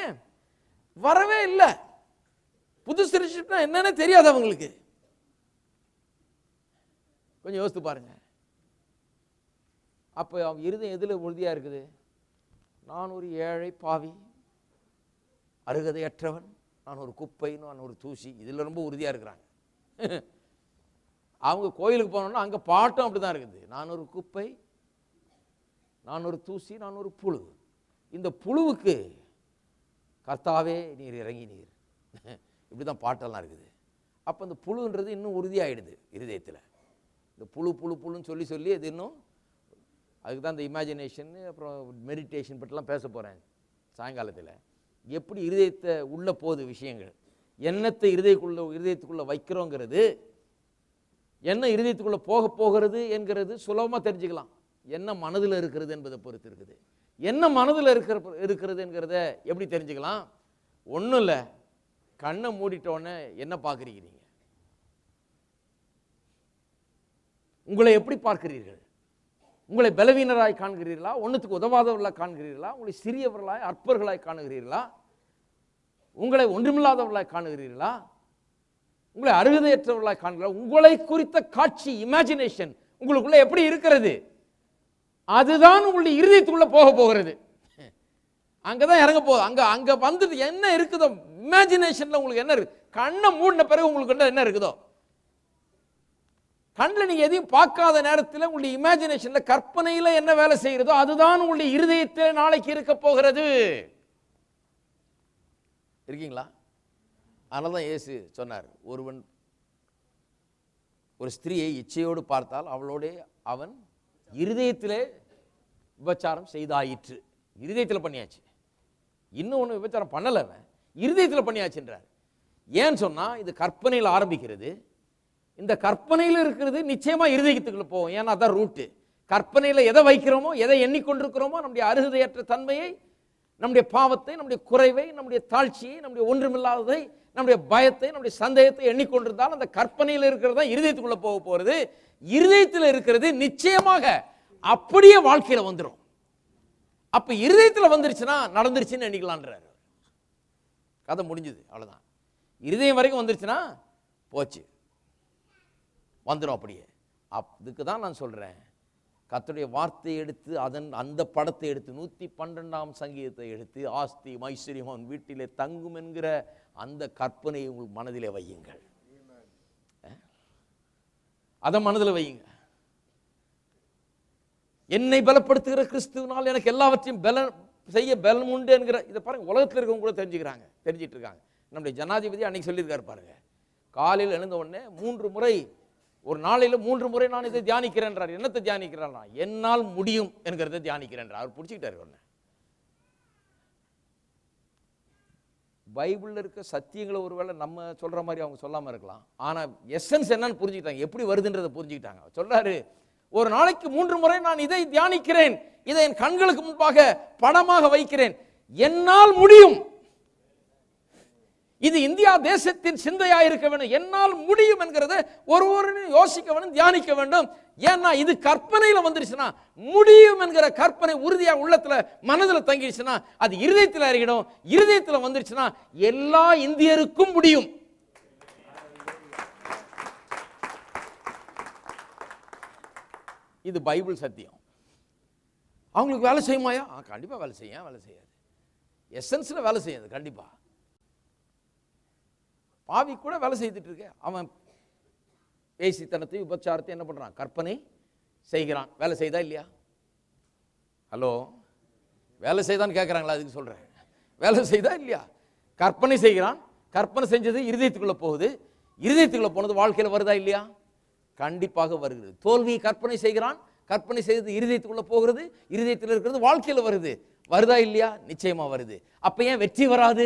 வரவே இல்லை. புது சிருஷ்டினா என்னன்னு தெரியாது அவங்களுக்கு. கொஞ்சம் யோசித்து பாருங்க. அப்ப அவன் இருதயம் எதுல உறுதியா இருக்குது? நான் ஒரு ஏழை பாவி, அருகதையற்றவன், நான் ஒரு குப்பை, நான் ஒரு தூசி, இதுல ரொம்ப உறுதியா இருக்கிறாங்க. அவங்க கோயிலுக்கு போனோம்னா அங்க பாட்டும் அப்படிதான் இருக்குது. நான் ஒரு குப்பை, நான் ஒரு தூசி, நான் ஒரு புழு. இந்த புழுவுக்கு கர்த்தாவே நீர் இறங்கி நீர், இப்படிதான் பாட்டெல்லாம் இருக்குது. அப்ப இந்த புழுன்றது இன்னும் உறுதியாயிடுது இருதயத்தில். இந்த புழு புழு புழுன்னு சொல்லி சொல்லி அது இன்னும், அதுக்கு தான் இந்த இமேஜினேஷன் அப்புறம் மெடிடேஷன் பற்றிலாம் பேச போகிறேன் சாயங்காலத்தில். எப்படி இருதயத்தை உள்ள போகுது விஷயங்கள், என்னத்தை இருதயத்துக்குள்ளே வைக்கிறோங்கிறது, என்ன இருதயத்துக்குள்ளே போகிறது என்கிறது சுலபமாக தெரிஞ்சுக்கலாம். என்ன மனதில் இருக்கிறது என்பதை பொறுத்து இருக்குது. என்ன மனதில் இருக்கிறது என்கிறத எப்படி தெரிஞ்சுக்கலாம்? ஒன்றும் இல்லை, கண்ணை மூடிட்டோன்னே என்ன பார்க்குறீங்க? நீங்கள் உங்களை எப்படி பார்க்கிறீர்கள்? உங்களை பலவீனராய் காண்கிறீர்களா? ஒன்றுத்துக்கு உதவாதவர்களாய் காண்கிறீர்களா? உங்களை சிறியவர்களாய் அற்பர்களாய் காணுகிறீர்களா? உங்களை ஒன்றுமில்லாதவர்களாய் காணுகிறீர்களா? உங்களை அருகதையற்றவர்களாய் காண்கிறீர்களா? உங்களை குறித்த காட்சி, இமேஜினேஷன் உங்களுக்குள்ள எப்படி இருக்கிறது? அதுதான் உங்களுடைய இருதயத்துக்குள்ள போகிறது. அங்கதான் இறங்க போகுது. அங்க வந்துட்டு என்ன இருக்குதோ இமேஜினேஷன்ல உங்களுக்கு என்ன இருக்கு? கண்ணை மூடின பிறகு உங்களுக்கு என்ன இருக்குதோ, கண்ணில் நீங்க எதையும் பார்க்காத நேரத்தில் உங்களுடைய இமேஜினேஷன்ல கற்பனையில என்ன வேலை செய்கிறதோ அதுதான் உங்களுடைய இருதயத்தில் நாளைக்கு இருக்க போகிறது. இருக்கீங்களா? அதனாலதான் இயேசு சொன்னார், ஒருவன் ஒரு ஸ்திரியை இச்சையோடு பார்த்தால் அவளோட அவன் இருதயத்திலே விபச்சாரம் செய்தாயிற்று. இருதயத்தில் பண்ணியாச்சு. இன்னும் ஒன்று விபச்சாரம் பண்ணல, இருதயத்தில் பண்ணியாச்சுன்றார். ஏன்னு சொன்னா இது கற்பனையில் ஆரம்பிக்கிறது. இந்த கற்பனையில் இருக்கிறது நிச்சயமா இருதயத்துக்குள்ள போகும். ஏன்னா அதான் ரூட்டு. கற்பனையில எதை வைக்கிறோமோ, எதை எண்ணிக்கொண்டிருக்கிறோமோ, நம்முடைய அருகதையற்ற தன்மையை, நம்முடைய பாவத்தை, நம்முடைய குறைவை, நம்முடைய தாழ்ச்சியை, நம்முடைய ஒன்றுமில்லாததை, நம்முடைய பயத்தை, நம்முடைய சந்தேகத்தை எண்ணிக்கொண்டிருந்தால் அந்த கற்பனையில் இருக்கிறது தான் இருதயத்துக்குள்ள போக போறது. இருதயத்தில் இருக்கிறது நிச்சயமாக அப்படியே வாழ்க்கையில வந்துடும். அப்ப இருதயத்தில் வந்துருச்சுன்னா நடந்துருச்சுன்னு எண்ணிக்கலான்றார். கதை முடிஞ்சது, அவ்வளவுதான். இருதயம் வரைக்கும் வந்துருச்சுன்னா போச்சு, வந்துடும் அப்படியே. அதுக்கு தான் நான் சொல்றேன், கர்த்தருடைய வார்த்தையை எடுத்து அந்த படத்தை எடுத்து 112ஆம் சங்கீதத்தை எடுத்து ஆஸ்தி ஐஸ்வர்யம் அவன் வீட்டிலே தங்கும் என்கிற அந்த கற்பனையை உங்கள் மனதிலே வையுங்கள். அதை மனதில் வையுங்க. என்னை பலப்படுத்துகிற கிறிஸ்துவினால் எனக்கு எல்லாவற்றையும் செய்ய பலம் உண்டு என்கிற இதை பாருங்க, உலகத்தில் இருக்கவங்க கூட தெரிஞ்சிட்டு இருக்காங்க. நம்முடைய ஜனாதிபதி அன்னைக்கு சொல்லியிருக்காரு பாருங்க, காலையில் எழுந்த உடனே 3 முறை, ஒரு நாளையில் 3 முறை நான் இதை தியானிக்கிறேன்றார். என்னத்தை தியானிக்கிறார்? என்னால் முடியும் என்கிறத தியானிக்கிறேன்றார். அவர் பிடிச்சிக்கிட்டாரு உடனே. பைபிளில் இருக்க சத்தியங்களை ஒருவேளை நம்ம சொல்ற மாதிரி அவங்க சொல்லாம இருக்கலாம், ஆனா எசன்ஸ் என்னன்னு புரிஞ்சுக்கிட்டாங்க, எப்படி வருதுன்றதை புரிஞ்சுக்கிட்டாங்க. சொல்றாரு, ஒரு நாளைக்கு 3 முறை நான் இதை தியானிக்கிறேன், இதை என் கண்களுக்கு முன்பாக படமாக வைக்கிறேன், என்னால் முடியும். இது இந்தியா தேசத்தின் சிந்தையா இருக்க வேண்டும். என்னால் முடியும் என்கிறத ஒருவரையும் யோசிக்க வேண்டும், தியானிக்க வேண்டும். ஏன்னா இது கற்பனையில வந்துருச்சுன்னா, முடியும் என்கிற கற்பனை உறுதியா உள்ளத்துல மனதுல தங்கிடுச்சுன்னா அது இருதயத்தில் அறியணும். இருதயத்தில் வந்துருச்சுன்னா எல்லா இந்தியருக்கும் முடியும். இது பைபிள் சத்தியம். அவங்களுக்கு வேலை செய்யுமாயா? கண்டிப்பா வேலை செய்யாது. எசன்ஸ்ல வேலை செய்யாது கண்டிப்பா. பாவி கூட வேலை செய்துட்டு இருக்க, அவன் பேசித்தனத்தை விபச்சாரத்தை என்ன பண்றான்? கற்பனை செய்கிறான். வேலை செய்தா இல்லையா? ஹலோ, வேலை செய்தான்னு கேட்குறாங்களா? அதுக்கு சொல்கிறேன், வேலை செய்தா இல்லையா? கற்பனை செய்கிறான், கற்பனை செஞ்சது இருதயத்துக்குள்ளே போகுது, இருதயத்துக்குள்ளே போனது வாழ்க்கையில் வருதா இல்லையா? கண்டிப்பாக வருகிறது. தோல்வியை கற்பனை செய்கிறான், கற்பனை செய்தது இருதயத்துக்குள்ளே போகிறது, இருதயத்தில் இருக்கிறது வாழ்க்கையில் வருது. வருதா இல்லையா? நிச்சயமாக வருது. அப்போ ஏன் வெற்றி வராது?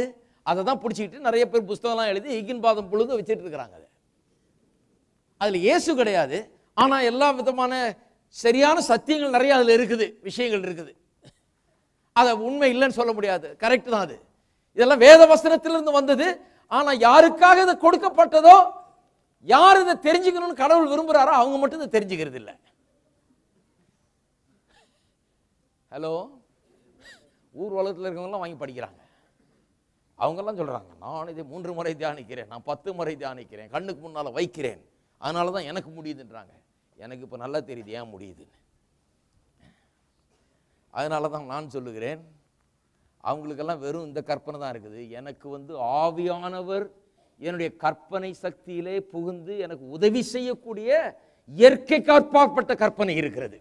அதை தான் பிடிச்சிக்கிட்டு நிறைய பேர் புஸ்தகம்லாம் எழுதி ஈகின் பாதம் பொழுது வச்சுட்டு இருக்கிறாங்க. அதில் இயேசு கிடையாது, ஆனால் எல்லா விதமான சரியான சத்தியங்கள் நிறைய அதில் இருக்குது, விஷயங்கள் இருக்குது. அதை உண்மை இல்லைன்னு சொல்ல முடியாது, கரெக்ட் தான். அது இதெல்லாம் வேத வசனத்திலிருந்து வந்தது. ஆனால் யாருக்காக இது கொடுக்கப்பட்டதோ, யார் இதை தெரிஞ்சுக்கணும்னு கடவுள் விரும்புகிறாரோ அவங்க மட்டும் இதை தெரிஞ்சுக்கிறது இல்லை. ஹலோ, ஊர் உலகத்தில் இருக்கவங்கலாம் வாங்கி படிக்கிறாங்க. அவங்கெல்லாம் சொல்கிறாங்க, நான் இதை 3 முறை தியானிக்கிறேன், நான் 10 முறை தியானிக்கிறேன், கண்ணுக்கு முன்னால் வைக்கிறேன், அதனால தான் எனக்கு முடியுதுன்றாங்க. எனக்கு இப்போ நல்லா தெரியுது ஏன் முடியுதுன்னு. அதனால தான் நான் சொல்லுகிறேன், அவங்களுக்கெல்லாம் வெறும் இந்த கற்பனை தான் இருக்குது. எனக்கு ஆவியானவர் என்னுடைய கற்பனை சக்தியிலே புகுந்து எனக்கு உதவி செய்யக்கூடிய இயற்கைக்கு அப்பாற்பட்ட கற்பனை இருக்கிறது.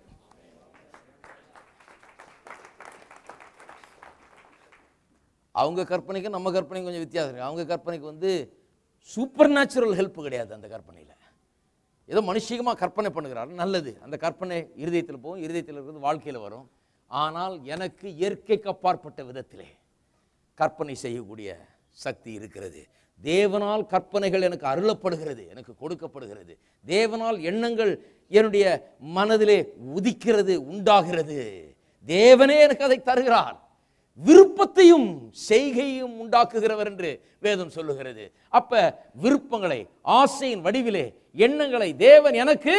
அவங்க கற்பனைக்கு நம்ம கற்பனைக்கு கொஞ்சம் வித்தியாசம் இருக்குது. அவங்க கற்பனைக்கு சூப்பர் நேச்சுரல் ஹெல்ப் கிடையாது. அந்த கற்பனையில் ஏதோ மனுஷிகமாக கற்பனை பண்ணுகிறாரு, நல்லது. அந்த கற்பனை இருதயத்தில் போகும், இருதயத்தில் இருக்கிறது வாழ்க்கையில் வரும். ஆனால் எனக்கு இயற்கைக்கு அப்பாற்பட்ட விதத்திலே கற்பனை செய்யக்கூடிய சக்தி இருக்கிறது. தேவனால் கற்பனைகள் எனக்கு அருளப்படுகிறது, எனக்கு கொடுக்கப்படுகிறது. தேவனால் எண்ணங்கள் என்னுடைய மனதிலே உதிக்கிறது, உண்டாகிறது. தேவனே எனக்கு அதை தருகிறார். விருப்பத்தையும் செய்கையும் உண்டாக்குகிறவர் என்று வேதம் சொல்லுகிறது. அப்ப விருப்பங்களை, ஆசையின் வடிவிலே எண்ணங்களை தேவன் எனக்கு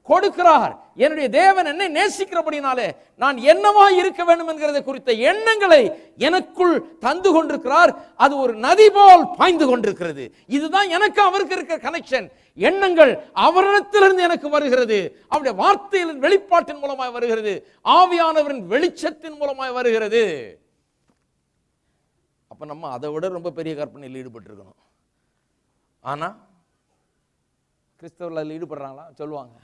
கொடுக்கிறார். என்னுடைய தேவன் என்னை நேசிக்கிறபடினாலே நான் என்னவா இருக்க வேண்டும் என்கிறதை குறித்த எண்ணங்களை எனக்குள் தந்து கொண்டிருக்கிறார். அது ஒரு நதி போல் பாய்ந்து கொண்டிருக்கிறது. இதுதான் எனக்கு அவருக்கு இருக்கிற கனெக்ஷன். எண்ணங்கள் அவரிடத்திலிருந்து எனக்கு வருகிறது, அவருடைய வார்த்தையின் வெளிப்பாட்டின் மூலமாய் வருகிறது, ஆவியானவரின் வெளிச்சத்தின் மூலமாய் வருகிறது. அப்ப நம்ம அதை விட ரொம்ப பெரிய கற்பனையில் ஈடுபட்டு இருக்கணும். ஆனா கிறிஸ்தவர்கள் அதில் ஈடுபடுறாங்களா? சொல்லுவாங்க.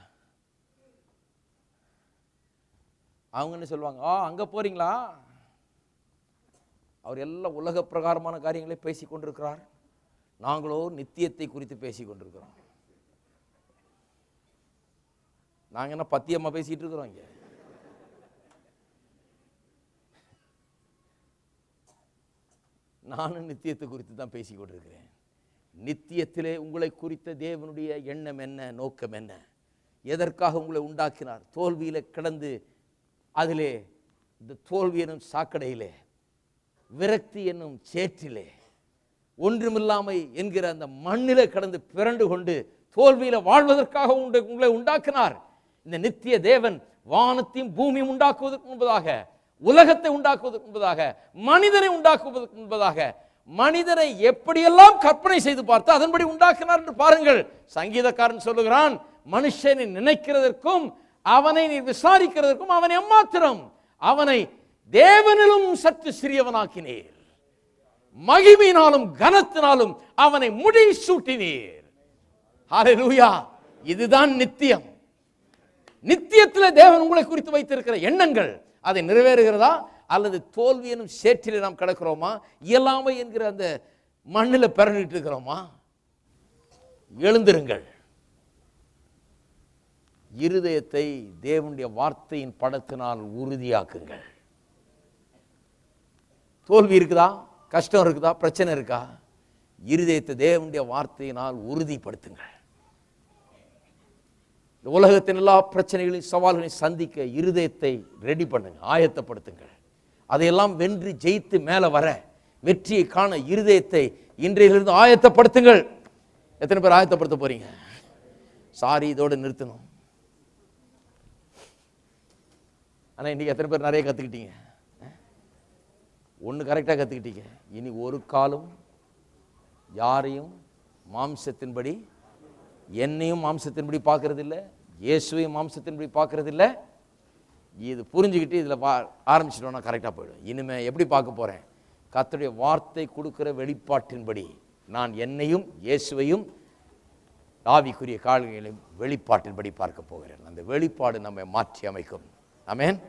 அவங்க என்ன சொல்லுவாங்க? அங்க போறீங்களா? அவர் எல்லாம் உலக பிரகாரமான காரியங்களை பேசி கொண்டிருக்கிறார், நாங்களோ நித்தியத்தை குறித்து பேசி கொண்டிருக்கிறோம். நாங்க என்ன பத்தியமா பேசிட்டு இருக்கிறோம்? இங்க நானும் நித்தியத்தை குறித்து தான் பேசி கொண்டிருக்கிறேன். நித்தியத்திலே உங்களை குறித்த தேவனுடைய எண்ணம் என்ன, நோக்கம் என்ன, எதற்காக உங்களை உண்டாக்கினார்? தோல்வியில கிடந்து அதிலே, இந்த தோல்வி என்னும் சாக்கடையிலே, விரக்தி என்னும் சேற்றிலே, ஒன்றுமில்லாமை என்கிற அந்த மண்ணிலே கடந்து பிறண்டு கொண்டு தோல்வியில வாழ்வதற்காக உங்களை உண்டாக்கினார். இந்த நித்திய தேவன் வானத்தையும் பூமியும் உண்டாக்குவதற்கு முன்பதாக, உலகத்தை உண்டாக்குவதற்கு முன்பதாக, மனிதனை உண்டாக்குவதற்கு முன்பதாக, மனிதனை எப்படியெல்லாம் கற்பனை செய்து பார்த்து அதன்படி உண்டாக்கினார் என்று பாருங்கள். சங்கீதக்காரன் சொல்லுகிறான், மனுஷனை நினைக்கிறதற்கும் அவனை நீ விசாரிக்கிறதற்கும் அவன் எம்மாத்திரம், அவனை தேவனிலும் சற்று சிறியவனாக்கினீர், மகிமையினாலும் கனத்தினாலும் அவனை முடி சூட்டினீர். ஹல்லேலூயா! இதுதான் நித்தியம். நித்தியத்தில் தேவன் உங்களை குறித்து வைத்திருக்கிற எண்ணங்கள் அதை நிறைவேறுகிறதா, அல்லது தோல்வி எனும் சேற்றிலே நாம் கிடக்கிறோமா, இயலாமை என்கிற அந்த மண்ணில் பிறந்துட்டு இருக்கிறோமா? எழுந்திருங்கள். இருதயத்தை தேவனுடைய வார்த்தையின் படத்தினால் உறுதியாக்குங்கள். தோல்வி இருக்குதா, கஷ்டம் இருக்குதா, பிரச்சனை இருக்கா? இருதயத்தை தேவனுடைய வார்த்தையினால் உறுதிப்படுத்துங்கள். இந்த உலகத்தின் எல்லா பிரச்சனைகளையும் சவால்களையும் சந்திக்க இருதயத்தை ரெடி பண்ணுங்க, ஆயத்தப்படுத்துங்கள். அதையெல்லாம் வென்று ஜெயித்து மேலே வர, வெற்றியை காண இருதயத்தை இன்றையிலிருந்து ஆயத்தப்படுத்துங்கள். எத்தனை பேர் ஆயத்தப்படுத்த போறீங்க? சாரி, இதோடு நிறுத்தணும். ஆனா இன்னைக்கு எத்தனை பேர் நிறைய கத்துக்கிட்டீங்க? ஒன்று கரெக்டாக கத்துக்கிட்டீங்க. இனி ஒரு காலம் யாரையும் மாம்சத்தின்படி, என்னையும் மாம்சத்தின்படி பார்க்கறது இல்லை, இயேசுவையும் மாம்சத்தின்படி பார்க்கறது இல்லை. இது புரிஞ்சுக்கிட்டு இதில் ஆரம்பிச்சிட்டோம்னா கரெக்டாக போயிடும். இனிமே எப்படி பார்க்க போகிறேன்? கர்த்தருடைய வார்த்தை கொடுக்குற வெளிப்பாட்டின்படி நான் என்னையும் இயேசுவையும் ஆவிக்குரிய காரியங்களையும் வெளிப்பாட்டின்படி பார்க்க போகிறேன். அந்த வெளிப்பாடு நம்மை மாற்றி அமைக்கும். ஆமென்.